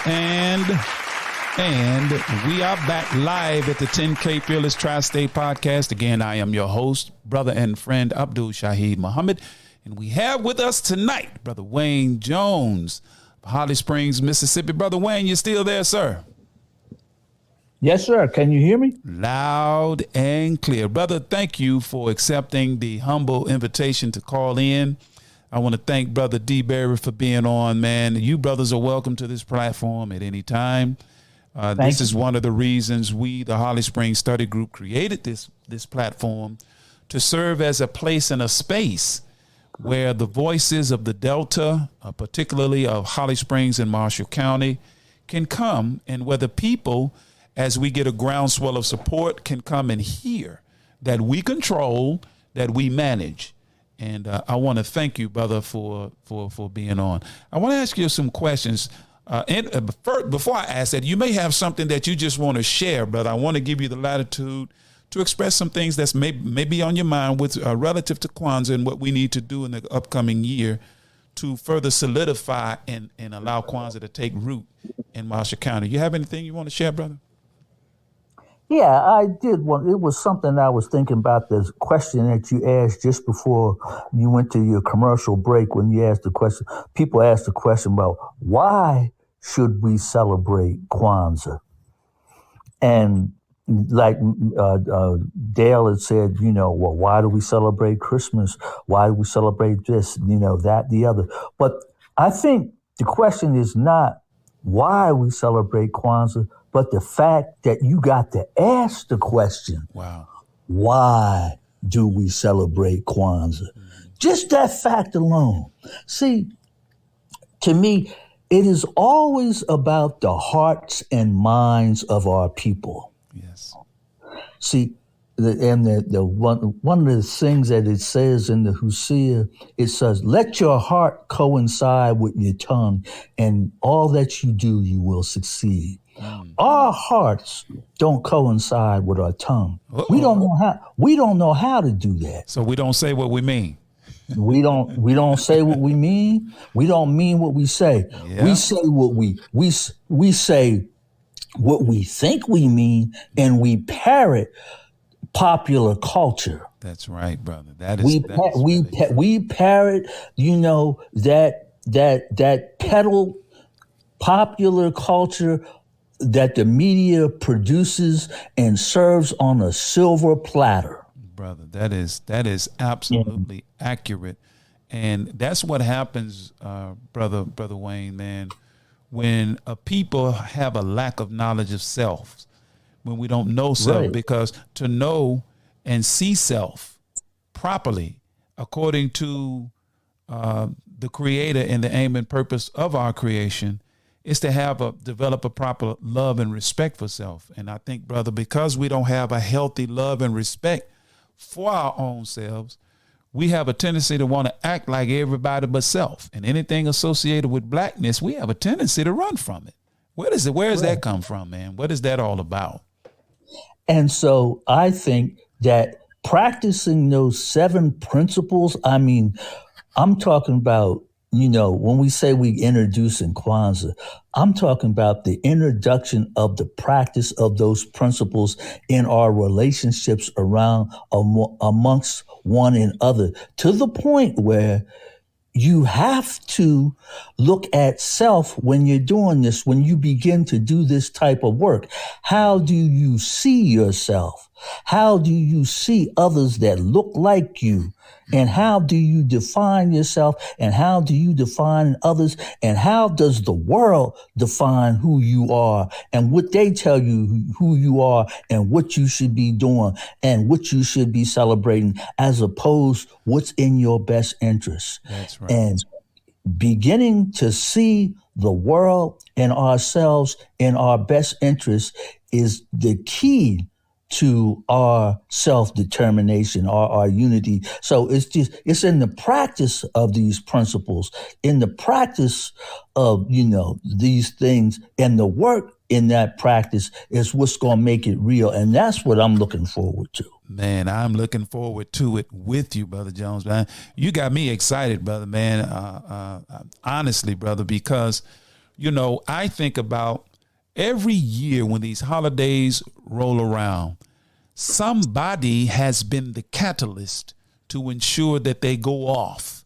Speaker 4: and we are back live at the 10K Fearless Tri-State Podcast. Again, I am your host, brother and friend Abdul Shaheed Muhammad, and we have with us tonight Brother Wayne Jones, Holly Springs, Mississippi. Brother Wayne, you still there, sir?
Speaker 9: Yes, sir. Can you hear me?
Speaker 4: Loud and clear. Brother, thank you for accepting the humble invitation to call in. I want to thank Brother DeBerry for being on, man. You brothers are welcome to this platform at any time. This is one of the reasons we, the Holly Springs Study Group, created this platform to serve as a place and a space where the voices of the Delta, particularly of Holly Springs and Marshall County, can come, and where the people, as we get a groundswell of support, can come and hear that we control, that we manage. And I want to thank you, brother, for being on. I want to ask you some questions. Before I ask that, you may have something that you just want to share, but I want to give you the latitude to express some things that's maybe on your mind with relative to Kwanzaa and what we need to do in the upcoming year to further solidify and allow Kwanzaa to take root in Marshall County. You have anything you want to share, brother?
Speaker 9: Yeah, I did. It was something I was thinking about, this question that you asked just before you went to your commercial break. When you asked the question, people asked the question about why should we celebrate Kwanzaa? And like Dale had said, well, why do we celebrate Christmas? Why do we celebrate this, that, the other? But I think the question is not why we celebrate Kwanzaa, but the fact that you got to ask the question,
Speaker 4: wow,
Speaker 9: why do we celebrate Kwanzaa? Just that fact alone. See, to me, it is always about the hearts and minds of our people.
Speaker 4: Yes.
Speaker 9: See, the one of the things that it says in the Hosea, it says, let your heart coincide with your tongue, and all that you do, you will succeed. Our hearts don't coincide with our tongue. Uh-oh. We don't know how to do that.
Speaker 4: So we don't say what we mean.
Speaker 9: We don't say what we mean. We don't mean what we say. Yeah. We say what we say what we think we mean, and we parrot popular culture.
Speaker 4: That's right, brother. That is
Speaker 9: we parrot, that peddle popular culture that the media produces and serves on a silver platter.
Speaker 4: Brother, that is absolutely accurate. And that's what happens, brother Wayne, man, when a people have a lack of knowledge of self, when we don't know self, right. Because to know and see self properly, according to the Creator and the aim and purpose of our creation, is to develop a proper love and respect for self. And I think, brother, because we don't have a healthy love and respect for our own selves, we have a tendency to want to act like everybody but self. And anything associated with blackness, we have a tendency to run from it. Where does that come from, man? What is that all about?
Speaker 9: And so I think that practicing those 7 principles, I'm talking about, when we say we introduce in Kwanzaa, I'm talking about the introduction of the practice of those principles in our relationships amongst one and other, to the point where you have to look at self when you're doing this, when you begin to do this type of work. How do you see yourself? How do you see others that look like you? And how do you define yourself? And how do you define others? And how does the world define who you are and what they tell you who you are and what you should be doing and what you should be celebrating, as opposed what's in your best interest?
Speaker 4: That's right.
Speaker 9: And beginning to see the world and ourselves in our best interest is the key to our self-determination, our unity. So it's in the practice of these principles, in the practice of, these things, and the work in that practice is what's going to make it real. And that's what I'm looking forward to.
Speaker 4: Man, I'm looking forward to it with you, Brother Jones, man. You got me excited, brother, man. Honestly, brother, because, I think about every year when these holidays roll around, somebody has been the catalyst to ensure that they go off,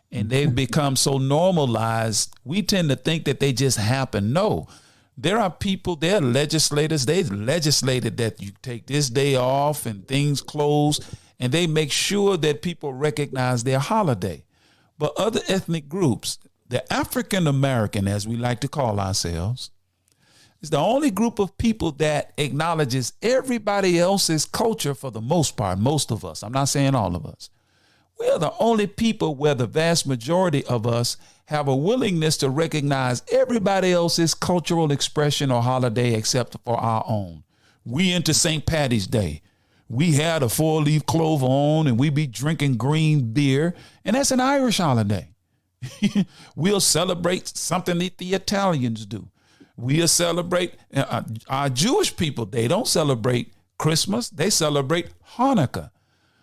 Speaker 4: and they've become so normalized. We tend to think that they just happen. No, there are people, there are legislators, they've legislated that you take this day off and things close, and they make sure that people recognize their holiday. But other ethnic groups, the African American, as we like to call ourselves, is the only group of people that acknowledges everybody else's culture for the most part, most of us. I'm not saying all of us. We're the only people where the vast majority of us have a willingness to recognize everybody else's cultural expression or holiday except for our own. We into St. Patty's Day. We had a 4-leaf clover on and we be drinking green beer, and that's an Irish holiday. We'll celebrate something that the Italians do. We'll celebrate our Jewish people. They don't celebrate Christmas. They celebrate Hanukkah.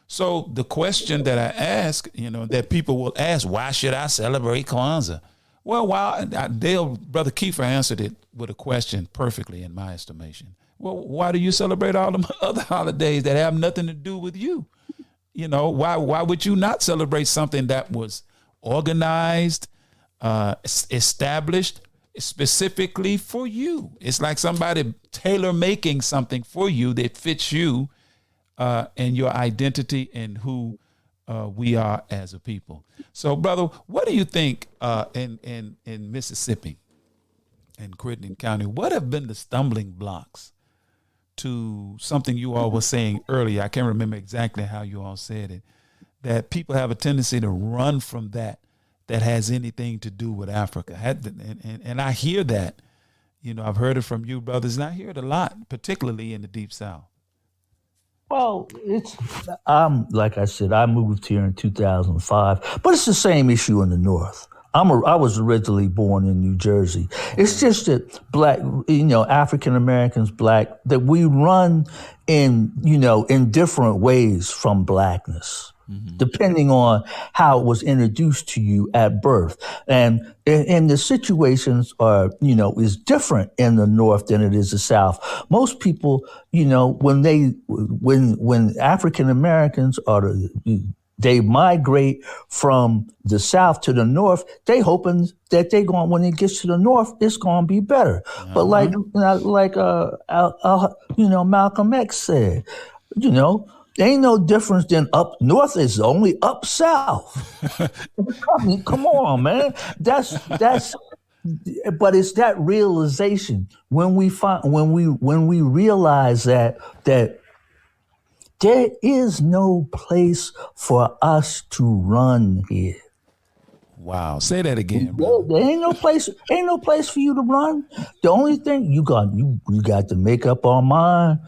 Speaker 4: So the question that I ask, that people will ask, why should I celebrate Kwanzaa? Well, Brother Kieffer answered it with a question perfectly, in my estimation. Well, why do you celebrate all the other holidays that have nothing to do with you? Why would you not celebrate something that was organized, established specifically for you? It's like somebody tailor making something for you that fits you and your identity and who we are as a people. So, brother, what do you think in Mississippi and Crittenden County, what have been the stumbling blocks to something you all were saying earlier? I can't remember exactly how you all said it, that people have a tendency to run from that has anything to do with Africa. And I hear that, I've heard it from you, brothers, and I hear it a lot, particularly in the Deep South.
Speaker 9: Well, like I said, I moved here in 2005, but it's the same issue in the North. I was originally born in New Jersey. It's just that black, African Americans, black, that we run in different ways from blackness, depending on how it was introduced to you at birth. And the situations are, is different in the North than it is the South. Most people, when African Americans they migrate from the South to the North, they hoping that when it gets to the North, it's going to be better. But like Malcolm X said, there ain't no difference than up north is only up south. I mean, come on, man. But it's that realization when we realize that there is no place for us to run here.
Speaker 4: Wow. Say that again, bro.
Speaker 9: There ain't no place for you to run. The only thing you got to make up our mind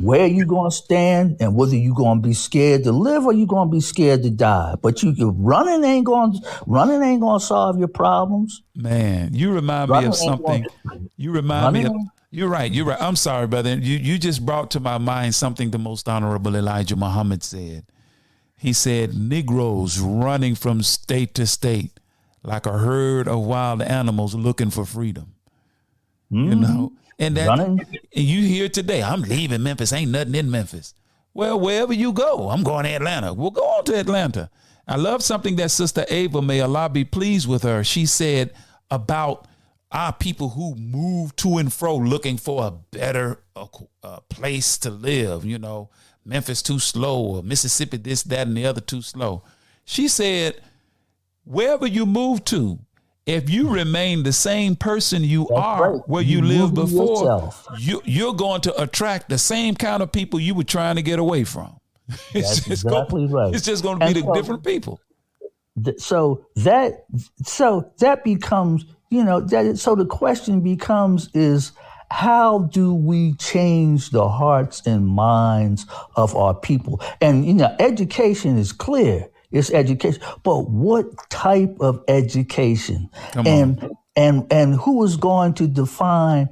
Speaker 9: where you gonna stand and whether you gonna be scared to live or you gonna be scared to die. But running ain't gonna solve your problems.
Speaker 4: Man, you remind me of something. You're right. I'm sorry, brother. You just brought to my mind something the most honorable Elijah Muhammad said. He said, Negroes running from state to state like a herd of wild animals looking for freedom. And you hear today, I'm leaving Memphis. Ain't nothing in Memphis. Well, wherever you go, I'm going to Atlanta. We'll go on to Atlanta. I love something that Sister Ava, may Allah be pleased with her, she said about our people who move to and fro looking for a better place to live. You know, Memphis too slow, or Mississippi this, that, and the other too slow. She said, wherever you move to, if you remain the same person you are where you lived before, you're going to attract the same kind of people you were trying to get away from.
Speaker 12: That's exactly right.
Speaker 4: It's just going to be the different people.
Speaker 12: So that becomes, so the question becomes is, how do we change the hearts and minds of our people? And, education is clear. It's education, but what type of education? And who is going to define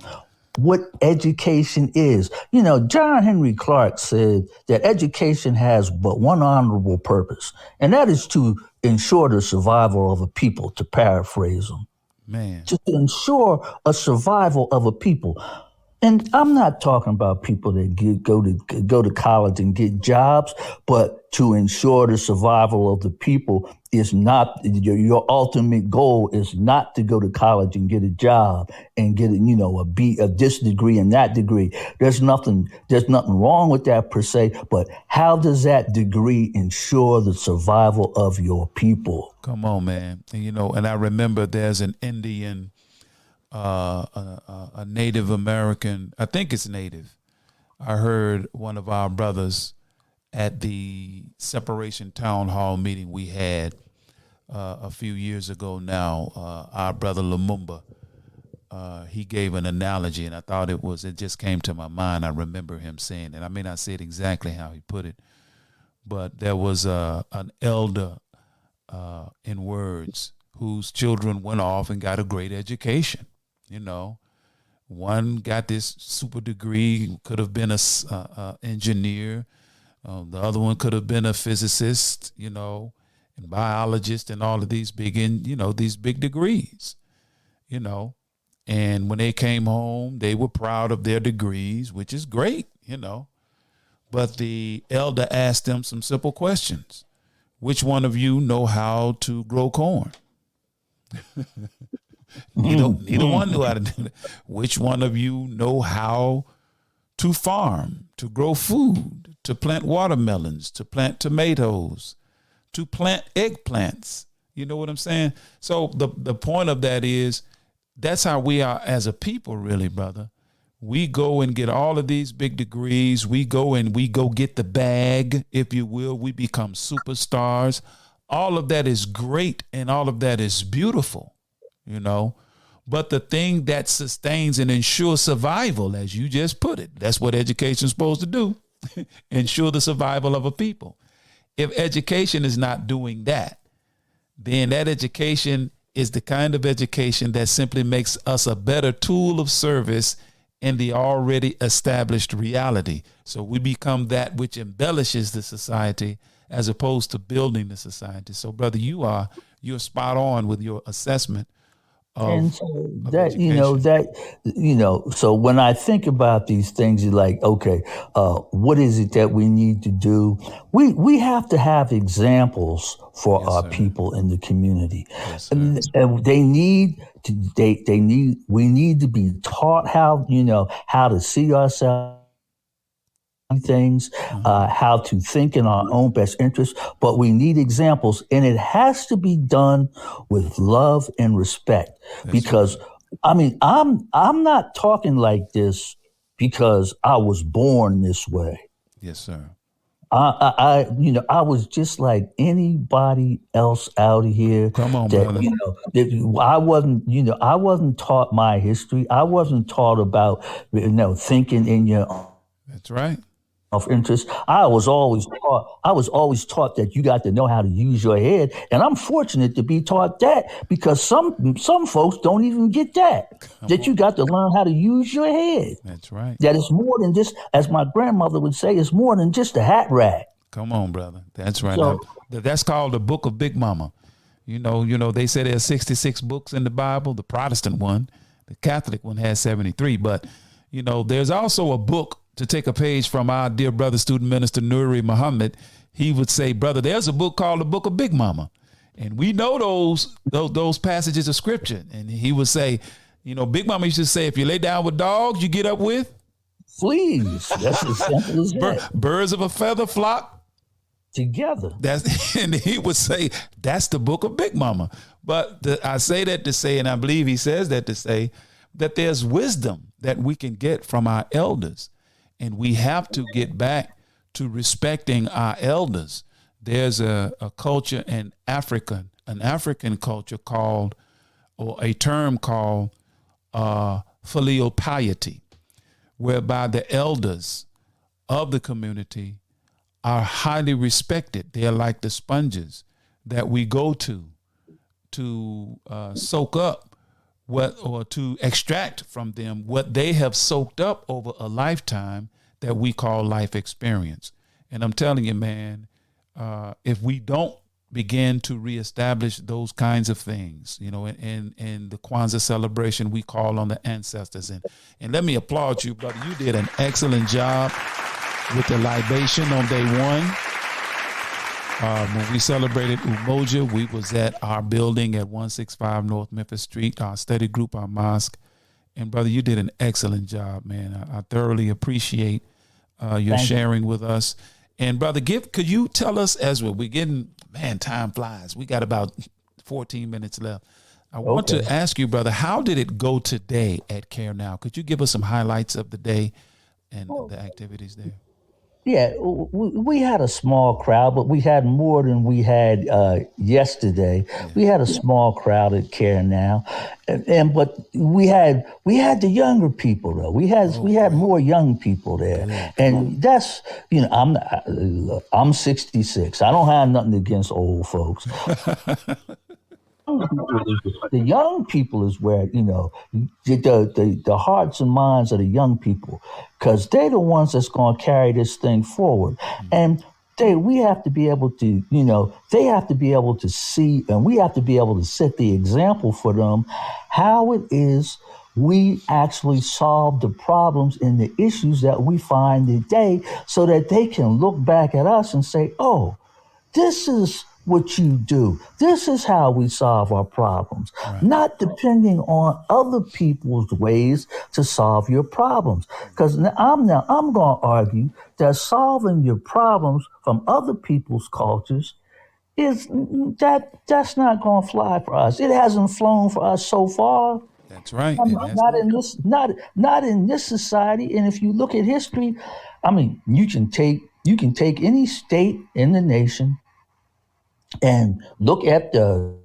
Speaker 12: what education is? John Henry Clark said that education has but one honorable purpose, and that is to ensure the survival of a people, to paraphrase him.
Speaker 4: Man.
Speaker 12: To ensure a survival of a people. And I'm not talking about people that go to college and get jobs, but to ensure the survival of the people is not your ultimate goal. Is not to go to college and get a job and get this degree and that degree. There's nothing wrong with that per se. But how does that degree ensure the survival of your people?
Speaker 4: Come on, man. And I remember there's an Indian. A Native American, I think it's Native. I heard one of our brothers at the separation town hall meeting we had a few years ago now, our brother Lumumba, he gave an analogy, and I thought it just came to my mind. I remember him saying it. I may not say it exactly how he put it, but there was an elder in words whose children went off and got a great education. One got this super degree, could have been a engineer. The other one could have been a physicist, and biologist, and all of these these big degrees, And when they came home, they were proud of their degrees, which is great, But the elder asked them some simple questions. Which one of you know how to grow corn? Neither one knew how to do that. Which one of you know how to farm, to grow food, to plant watermelons, to plant tomatoes, to plant eggplants? You know what I'm saying? So the point of that is, that's how we are as a people, really, brother. We go and get all of these big degrees. We go get the bag, if you will. We become superstars. All of that is great, and all of that is beautiful. But the thing that sustains and ensures survival, as you just put it, that's what education is supposed to do, ensure the survival of a people. If education is not doing that, then that education is the kind of education that simply makes us a better tool of service in the already established reality. So we become that which embellishes the society as opposed to building the society. So, brother, you're spot on with your assessment.
Speaker 12: And so that, so when I think about these things, you're like, okay, what is it that we need to do? We have to have examples for our people in the community.
Speaker 4: Yes,
Speaker 12: and we need to be taught how to see ourselves, things, how to think in our own best interest, but we need examples, and it has to be done with love and respect. Because I'm not talking like this because I was born this way.
Speaker 4: Yes, sir.
Speaker 12: I was just like anybody else out here.
Speaker 4: Come on, brother.
Speaker 12: I wasn't taught my history. I wasn't taught about thinking in your own.
Speaker 4: That's right.
Speaker 12: Of interest. I was always taught that you got to know how to use your head, and I'm fortunate to be taught that, because some folks don't even get that. You got to learn how to use your head.
Speaker 4: That's right.
Speaker 12: That it's more than just, as my grandmother would say, it's more than just a hat rack.
Speaker 4: Come on, brother. That's right. So, that's called the Book of Big Mama. They say there's 66 books in the Bible. The Protestant one, the Catholic one, has 73. But there's also a book to take a page from our dear brother, student minister Nuri Muhammad. he would say, brother, there's a book called the Book of Big Mama. And we know those passages of scripture. And he would say, you know, Big Mama used to say, if you lay down with dogs, you get up with
Speaker 12: fleas. That's as simple as that.
Speaker 4: Birds of a feather flock
Speaker 12: together.
Speaker 4: And he would say, that's the Book of Big Mama. But I say that to say, and I believe he says that to say, that there's wisdom that we can get from our elders. And we have to get back to respecting our elders. There's a culture in Africa, an African culture called, or a term called filial piety, whereby the elders of the community are highly respected. They're like the sponges that we go to soak up or to extract from them what they have soaked up over a lifetime that we call life experience. And I'm telling you, man, if we don't begin to reestablish those kinds of things, you know, in the Kwanzaa celebration, we call on the ancestors. And let me applaud you, brother. You did an excellent job with the libation on day one. When we celebrated Umoja, we was at our building at 165 North Memphis Street, our study group, our mosque. And brother, you did an excellent job, man. I thoroughly appreciate your sharing with us. And brother, could you tell us, as we're getting, man, time flies. We got about 14 minutes left. I want to ask you, brother, how did it go today at Care Now? Could you give us some highlights of the day and the activities there?
Speaker 12: Yeah, we had a small crowd, but we had more than we had yesterday. Yeah. We had a small crowd at Care Now, but we had the younger people though. We had more young people there, and that's, you know, I'm 66. I don't have nothing against old folks. The young people is where, you know, the hearts and minds of the young people, because they're the ones that's going to carry this thing forward. And we have to be able to, you know, they have to be able to see, and we have to be able to set the example for them how it is we actually solve the problems and the issues that we find today, so that they can look back at us and say, oh, this is what you do. This is how we solve our problems, not depending on other people's ways to solve your problems. Because I'm going to argue that solving your problems from other people's cultures that's not going to fly for us. It hasn't flown for us so far.
Speaker 4: That's right.
Speaker 12: Not in this society. And if you look at history, I mean, you can take any state in the nation and look at and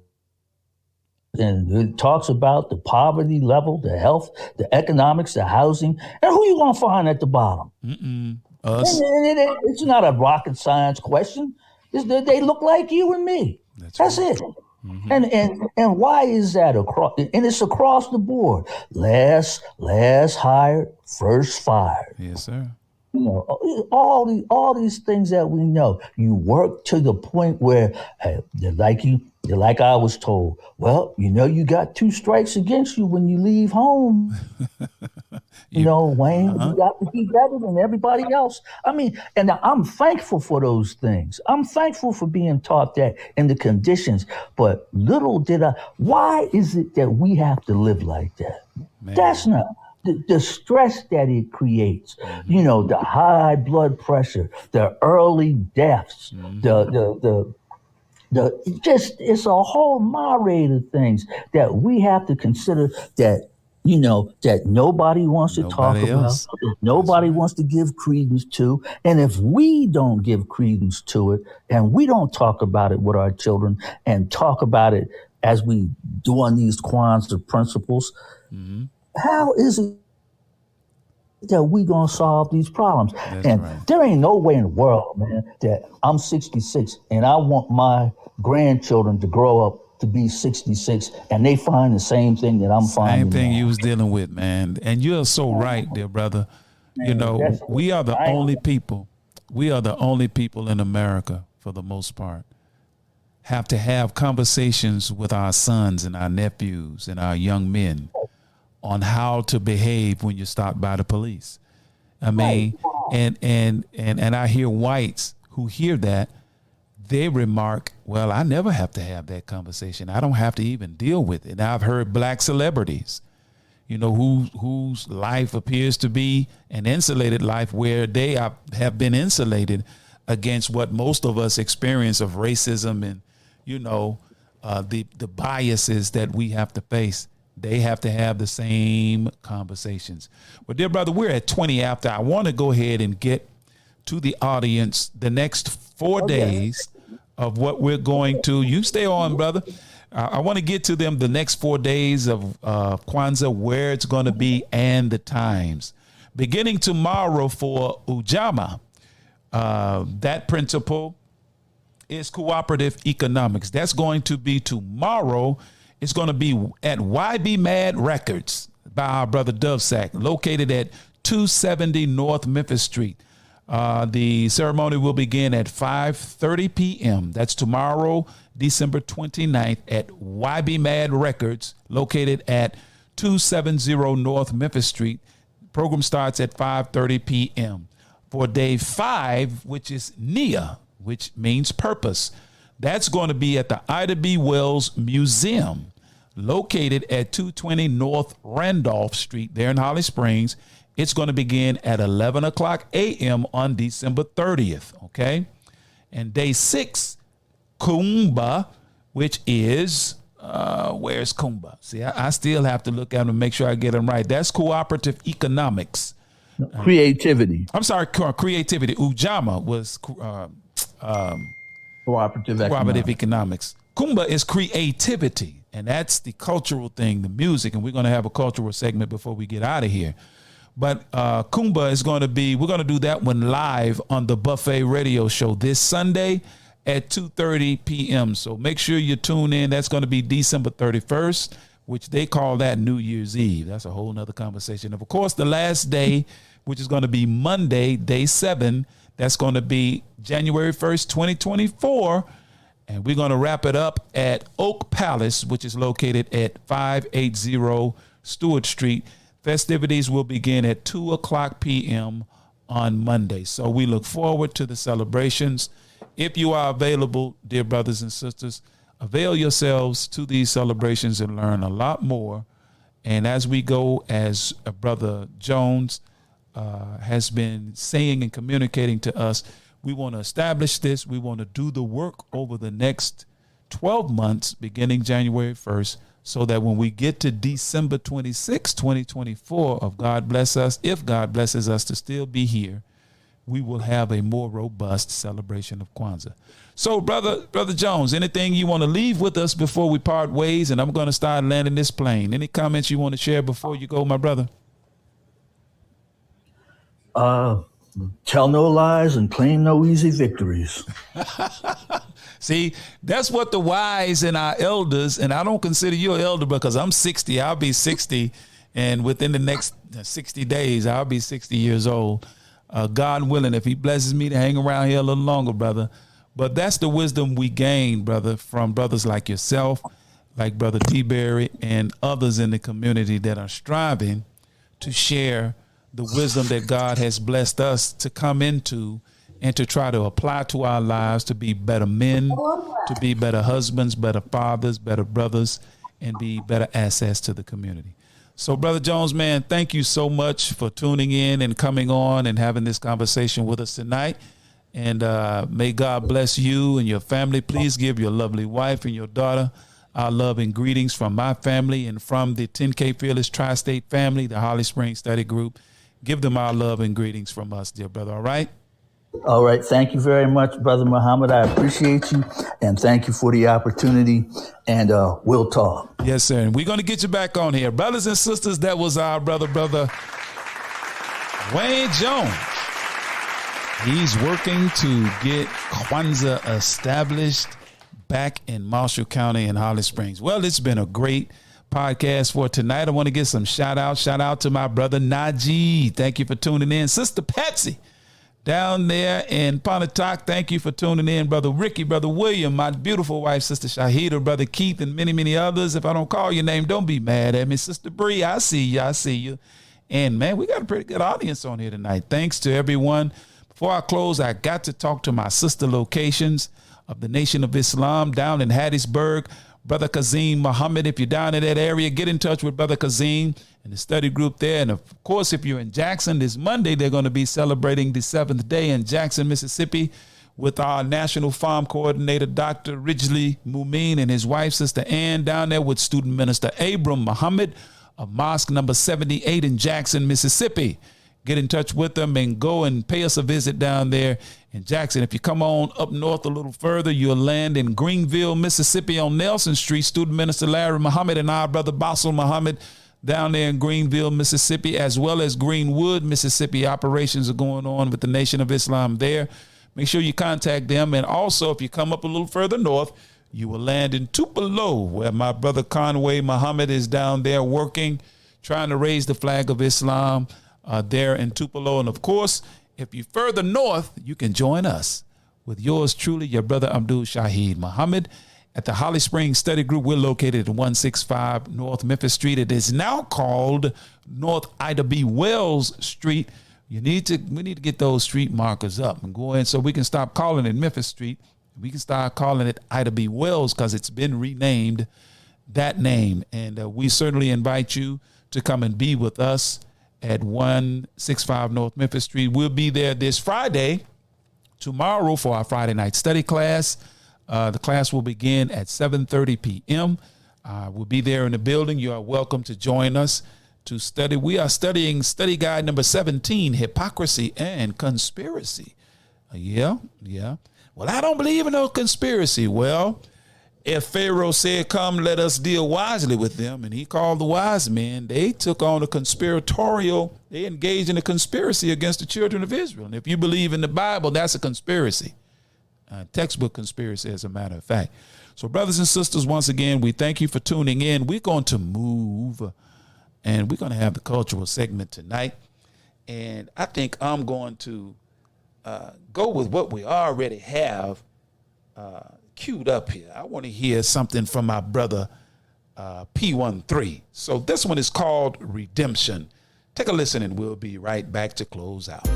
Speaker 12: it talks about the poverty level, the health, the economics, the housing, and who you gonna find at the bottom?
Speaker 4: Us.
Speaker 12: It's not a rocket science question. They look like you and me. That's it. Mm-hmm. And why is that across? And it's across the board. Last hired, first fired.
Speaker 4: Yes, sir.
Speaker 12: You know, all these things that we know. You work to the point where, hey, they're like I was told. Well, you know, you got 2 strikes against you when you leave home. You know, Wayne, you got to be better than everybody else. I mean, and I'm thankful for those things. I'm thankful for being taught that in the conditions. But little did I. Why is it that we have to live like that? Man. That's not. The stress that it creates, you know, the high blood pressure, the early deaths, it's a whole myriad of things that we have to consider, that, you know, that nobody wants to talk about, that nobody wants to give credence to. And if we don't give credence to it, and we don't talk about it with our children and talk about it as we do on these Kwanzaa principles, how is it that we gonna solve these problems? There ain't no way in the world, man, that I'm 66 and I want my grandchildren to grow up to be 66 and they find the same thing that I'm finding.
Speaker 4: Same thing
Speaker 12: now.
Speaker 4: you was dealing with, man. And you're so right, dear brother. Man, you know, we are the only people in America, for the most part, have to have conversations with our sons and our nephews and our young men on how to behave when you're stopped by the police. I mean, and I hear whites who hear that they remark, well, I never have to have that conversation. I don't have to even deal with it. And I've heard black celebrities, whose life appears to be an insulated life, where they have been insulated against what most of us experience of racism and, the biases that we have to face. They have to have the same conversations. Well, dear brother, we're at 20 after. I want to go ahead and get to the audience the next 4 days of what we're going to. You stay on, brother. I want to get to them the next 4 days of Kwanzaa, where it's going to be and the times. Beginning tomorrow for Ujamaa, that principle is cooperative economics. That's going to be tomorrow. It's going to be at YB Mad Records by our brother Dovsack, located at 270 North Memphis Street. The ceremony will begin at 5:30 p.m. That's tomorrow, December 29th at YB Mad Records, located at 270 North Memphis Street. Program starts at 5:30 p.m. For day 5, which is Nia, which means purpose. That's going to be at the Ida B. Wells Museum, located at 220 North Randolph Street there in Holly Springs. It's going to begin at 11 o'clock a.m. on December 30th, okay? And day 6, Kumba, which is, where's Kumba? See, I still have to look at them and make sure I get them right. That's cooperative economics.
Speaker 12: Creativity.
Speaker 4: I'm sorry, creativity. Ujamaa was
Speaker 12: cooperative
Speaker 4: economics. Kumba is creativity, and that's the cultural thing, the music, and we're going to have a cultural segment before we get out of here. But Kumba is going to be, we're going to do that one live on the Buffet Radio Show this Sunday at 2:30 p.m. So make sure you tune in. That's going to be December 31st, which they call that New Year's Eve. That's a whole nother conversation. Of course, the last day, which is going to be Monday, day 7, that's going to be January 1st, 2024. And we're going to wrap it up at Oak Palace, which is located at 580 Stewart Street. Festivities will begin at 2 o'clock p.m. on Monday. So we look forward to the celebrations. If you are available, dear brothers and sisters, avail yourselves to these celebrations and learn a lot more. And as we go, as Brother Jones has been saying and communicating to us, we want to establish this. We want to do the work over the next 12 months, beginning January 1st, so that when we get to December 26, 2024, if God blesses us to still be here, we will have a more robust celebration of Kwanzaa. So, Brother Jones, anything you want to leave with us before we part ways? And I'm going to start landing this plane. Any comments you want to share before you go, my brother?
Speaker 12: Tell no lies and claim no easy victories.
Speaker 4: See, that's what the wise and our elders, and I don't consider you an elder because I'm 60. I'll be 60, and within the next 60 days, I'll be 60 years old. God willing, if he blesses me to hang around here a little longer, brother. But that's the wisdom we gain, brother, from brothers like yourself, like Brother DeBerry, and others in the community that are striving to share the wisdom that God has blessed us to come into and to try to apply to our lives to be better men, to be better husbands, better fathers, better brothers, and be better assets to the community. So, Brother Jones, man, thank you so much for tuning in and coming on and having this conversation with us tonight. And may God bless you and your family. Please give your lovely wife and your daughter our love and greetings from my family and from the 10K Fearless Tri-State family, the Holly Springs Study Group. Give them our love and greetings from us, dear brother. All right?
Speaker 12: All right. Thank you very much, Brother Muhammad. I appreciate you. And thank you for the opportunity. And we'll talk.
Speaker 4: Yes, sir. And we're going to get you back on here. Brothers and sisters, that was our brother Wayne Jones. He's working to get Kwanzaa established back in Marshall County and Holly Springs. Well, it's been a great podcast for tonight. I want to give some shout out to my brother Najee. Thank you for tuning in. Sister Patsy down there in Pontotoc, thank you for tuning in. Brother Ricky, Brother William, my beautiful wife, Sister Shahida, Brother Keith, and many, many others. If I don't call your name, don't be mad at me. Sister Bree, I see you. And man, we got a pretty good audience on here tonight. Thanks to everyone. Before I close, I got to talk to my sister locations. of the Nation of Islam down in Hattiesburg. Brother Kazim Muhammad, if you're down in that area, get in touch with Brother Kazim and the study group there. And of course, if you're in Jackson this Monday, they're going to be celebrating the 7th day in Jackson, Mississippi, with our National Farm Coordinator, Dr. Ridgely Mumin, and his wife, Sister Ann, down there with Student Minister Abram Muhammad of Mosque number 78 in Jackson, Mississippi. Get in touch with them and go and pay us a visit down there in Jackson. If you come on up north a little further, you'll land in Greenville, Mississippi on Nelson Street. Student Minister Larry Muhammad and our brother Basil Muhammad down there in Greenville, Mississippi, as well as Greenwood, Mississippi. Operations are going on with the Nation of Islam there. Make sure you contact them. And also, if you come up a little further north, you will land in Tupelo, where my brother Conway Muhammad is down there working, trying to raise the flag of Islam there in Tupelo. And of course, if you're further north, you can join us with yours truly, your brother Abdul Shaheed Muhammad at the Holly Springs Study Group. We're located at 165 North Memphis Street. It is now called North Ida B. Wells Street. We need to get those street markers up and go in so we can stop calling it Memphis Street. We can start calling it Ida B. Wells because it's been renamed that name. And we certainly invite you to come and be with us at 165 North Memphis Street. We'll be there this Friday, tomorrow, for our Friday night study class. The class will begin at 7:30 p.m. We'll be there in the building. You are welcome to join us to study. We are studying study guide number 17, Hypocrisy and Conspiracy. Yeah. Well, I don't believe in no conspiracy. Well, if Pharaoh said, come, let us deal wisely with them, and he called the wise men, they took on they engaged in a conspiracy against the children of Israel. And if you believe in the Bible, that's a conspiracy. Textbook conspiracy, as a matter of fact. So, brothers and sisters, once again, we thank you for tuning in. We're going to move, and we're going to have the cultural segment tonight. And I think I'm going to go with what we already have queued up here. I want to hear something from my brother P13. So this one is called Redemption. Take a listen, and we'll be right back to close out.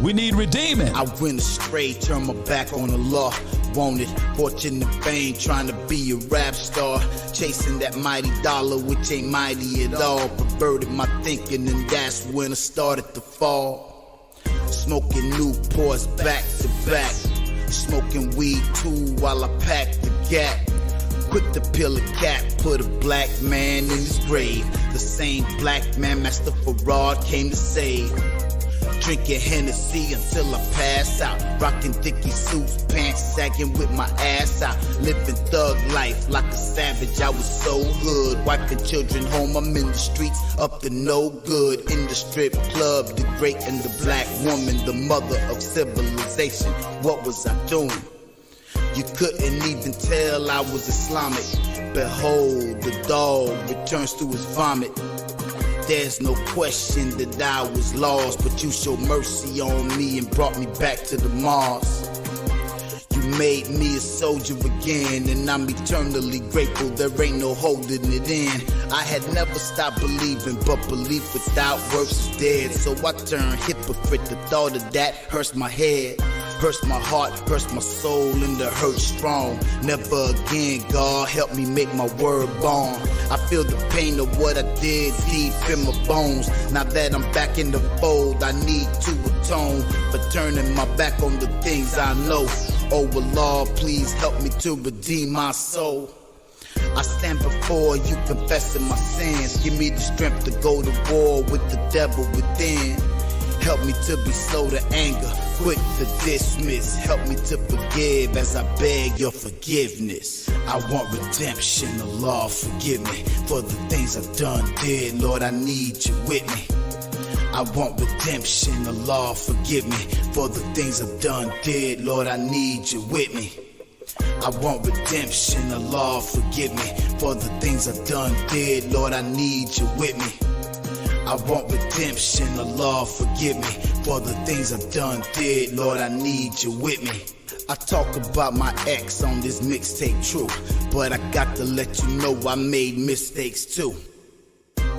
Speaker 4: We need redeeming.
Speaker 13: I went astray, turned my back on the law. Wanted fortune and fame, trying to be a rap star. Chasing that mighty dollar, which ain't mighty at all. Perverted my thinking, and that's when I started to fall. Smoking Newports back to back. Smoking weed too while I pack the gap. Quick to peel a cap, put a black man in his grave. The same black man Master Farad came to save. Drinking Hennessy until I pass out. Rocking thicky suits, pants sagging with my ass out. Living thug life like a savage, I was so hood. Wiping children home, I'm in the streets, up to no good. In the strip club, the great and the black woman, the mother of civilization. What was I doing? You couldn't even tell I was Islamic. Behold, the dog returns to his vomit. There's no question that I was lost, but you showed mercy on me and brought me back to the Mars. You made me a soldier again, and I'm eternally grateful. There ain't no holding it in. I had never stopped believing, but belief without works is dead. So I turned hypocrite. The thought of that hurts my head. Hurts my heart, hurts my soul, and the hurt strong. Never again, God, help me make my word born. I feel the pain of what I did deep in my bones. Now that I'm back in the fold, I need to atone for turning my back on the things I know. Oh, Allah, please help me to redeem my soul. I stand before you confessing my sins. Give me the strength to go to war with the devil within. Help me to be slow to anger, quick to dismiss. Help me to forgive as I beg your forgiveness. I want redemption, Allah forgive me for the things I've done, did. Lord, I need you with me. I want redemption, Allah forgive me for the things I've done, did. Lord, I need you with me. I want redemption, Allah forgive me for the things I've done, did. Lord, I need you with me. I want redemption, Allah forgive me for the things I've done, did. Lord, I need you with me. I talk about my ex on this mixtape, true, but I got to let you know I made mistakes too.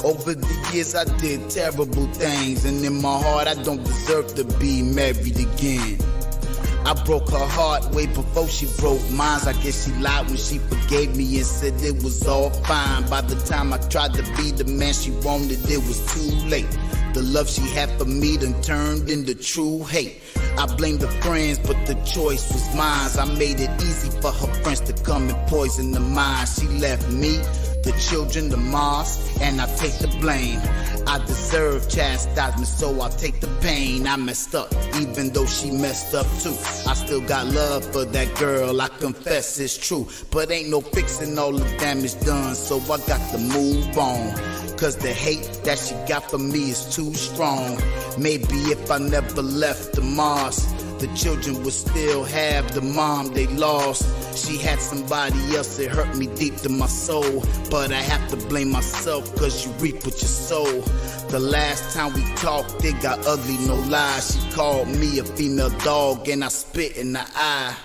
Speaker 13: Over the years I did terrible things, and in my heart I don't deserve to be married again. I broke her heart way before she broke mine. I guess she lied when she forgave me and said it was all fine. By the time I tried to be the man she wanted, it was too late. The love she had for me done turned into true hate. I blame the friends, but the choice was mine. I made it easy for her friends to come and poison the mind. She left me, the children, the moms, and I take the blame. I deserve chastisement, so I'll take the pain. I messed up, even though she messed up too. I still got love for that girl, I confess it's true. But ain't no fixing all the damage done, so I got to move on. Cause the hate that she got for me is too strong. Maybe if I never left the Mars, the children would still have the mom they lost. She had somebody else that hurt me deep to my soul. But I have to blame myself, cause you reap what you sow. The last time we talked, it got ugly, no lies. She called me a female dog and I spit in the eye.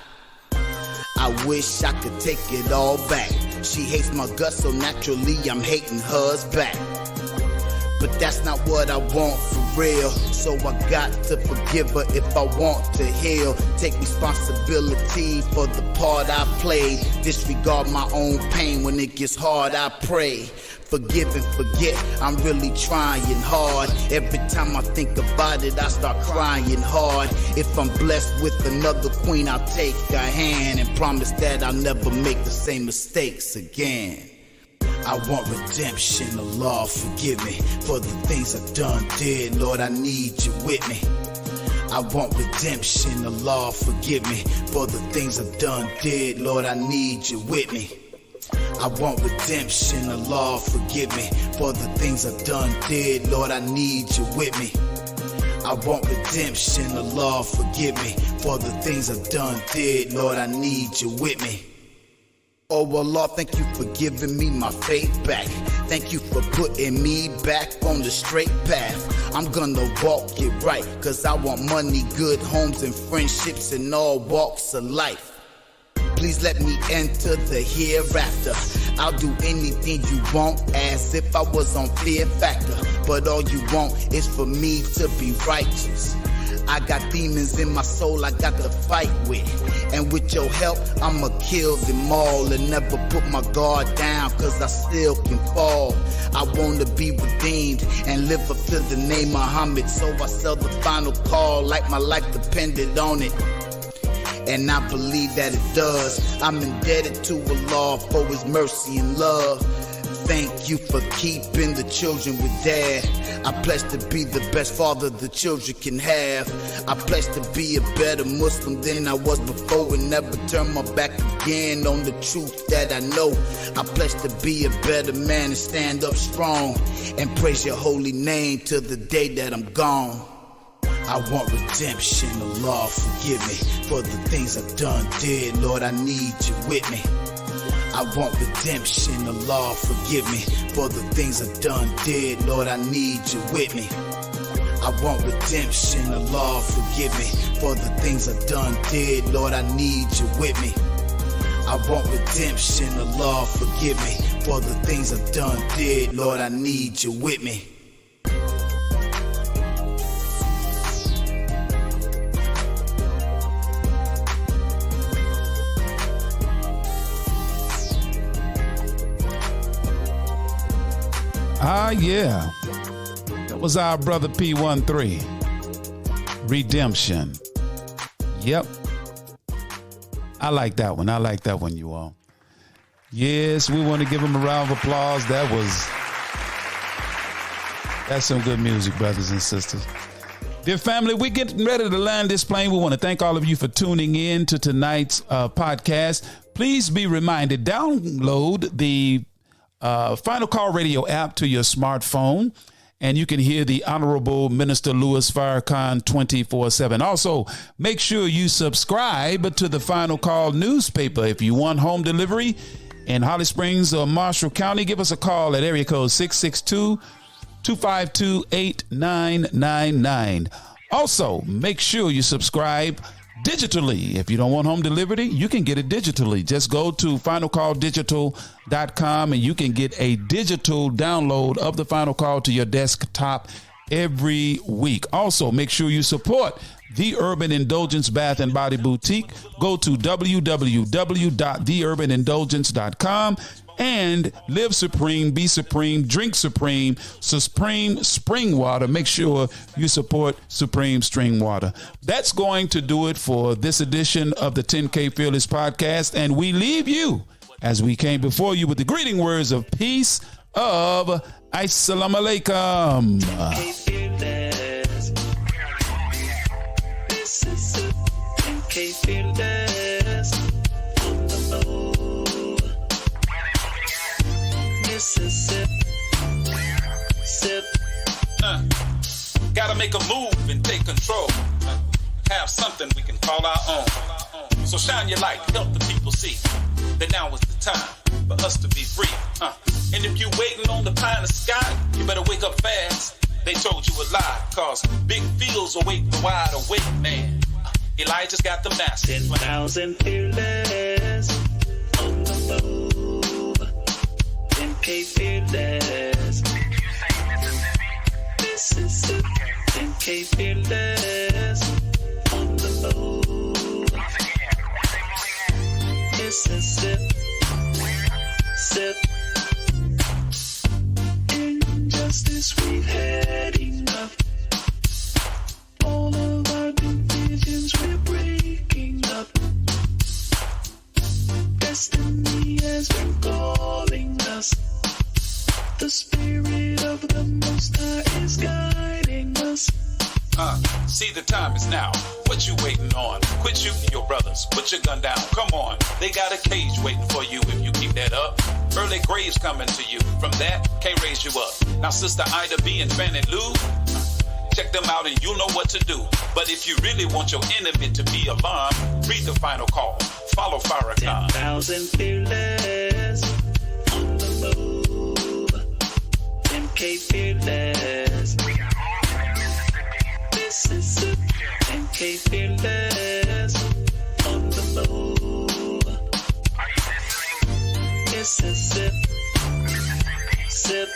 Speaker 13: I wish I could take it all back. She hates my guts, so naturally I'm hating hers back. But that's not what I want for real. So I got to forgive her if I want to heal. Take responsibility for the part I played. Disregard my own pain when it gets hard, I pray. Forgive and forget, I'm really trying hard. Every time I think about it, I start crying hard. If I'm blessed with another queen, I'll take her hand and promise that I'll never make the same mistakes again. I want redemption, Allah forgive me for the things I've done, did. Lord, I need you with me. I want redemption, Allah forgive me for the things I've done, did. Lord, I need you with me. I want redemption, Allah forgive me for the things I've done, did. Lord, I need you with me. I want redemption, Allah forgive me for the things I've done, did. Lord, I need you with me. Oh, Allah, thank you for giving me my faith back. Thank you for putting me back on the straight path. I'm gonna walk it right, cause I want money, good homes, and friendships in all walks of life. Please let me enter the hereafter. I'll do anything you want as if I was on Fear Factor. But all you want is for me to be righteous. I got demons in my soul I got to fight with. And with your help, I'ma kill them all and never put my guard down, cause I still can fall. I wanna be redeemed and live up to the name Muhammad. So I sell the final call like my life depended on it. And I believe that it does. I'm indebted to Allah for his mercy and love. Thank you for keeping the children with dad. I pledge to be the best father the children can have. I pledge to be a better Muslim than I was before and never turn my back again on the truth that I know. I pledge to be a better man and stand up strong and praise your holy name till the day that I'm gone. I want redemption, Allah forgive me for the things I've done, did. Lord, I need you with me. I want redemption, Allah forgive me for the things I've done, did. Lord, I need you with me. I want redemption, Allah forgive me for the things I've done, did. Lord, I need you with me. I want redemption, Allah forgive me for the things I've done, did. Lord, I need you with me.
Speaker 4: Ah, yeah. That was our brother P13. Redemption. Yep. I like that one. I like that one, you all. Yes, we want to give him a round of applause. That's some good music, brothers and sisters. Dear family, we're getting ready to land this plane. We want to thank all of you for tuning in to tonight's podcast. Please be reminded, download the Final Call Radio app to your smartphone, and you can hear the Honorable Minister Louis Farrakhan 24/7. Also, make sure you subscribe to the Final Call newspaper. If you want home delivery in Holly Springs or Marshall County, give us a call at area code 662-252-8999. Also, make sure you subscribe digitally. If you don't want home delivery, you can get it digitally. Just go to finalcalldigital.com and you can get a digital download of the Final Call to your desktop every week. Also, make sure you support the Urban Indulgence Bath and Body Boutique. Go to www.theurbanindulgence.com and live supreme, be supreme, drink supreme, Supreme Spring Water. Make sure you support Supreme Spring Water. That's going to do it for this edition of the 10K Fearless Podcast. And we leave you, as we came before you, with the greeting words of peace of Assalamu Alaikum.
Speaker 3: Gotta make a move and take control. Have something we can call our own. So shine your light, help the people see that now is the time for us to be free. And if you waiting on the pie in the sky, you better wake up fast. They told you a lie, cause big fields await the wide awake man. Elijah's got the master.
Speaker 1: 10,000 fearless on the move. 10K fearless. Mississippi. 10K fearless on the move. Mississippi. Sip. Injustice, we've had enough. All of our divisions we're breaking up. Destiny has been calling us. The spirit of the Most High is guiding us.
Speaker 3: See, the time is now. What you waiting on? Quit shooting your brothers. Put your gun down. Come on. They got a cage waiting for you if you keep that up. Early graves coming to you. From that, can't raise you up. Now, Sister Ida B and Fannie Lou, check them out and you'll know what to do. But if you really want your enemy to be alarmed, read the Final Call. Follow Farrakhan.
Speaker 1: 10,000 fearless on the move. 10K fearless. Mississippi. 10K fearless on the move. Mississippi. Sip.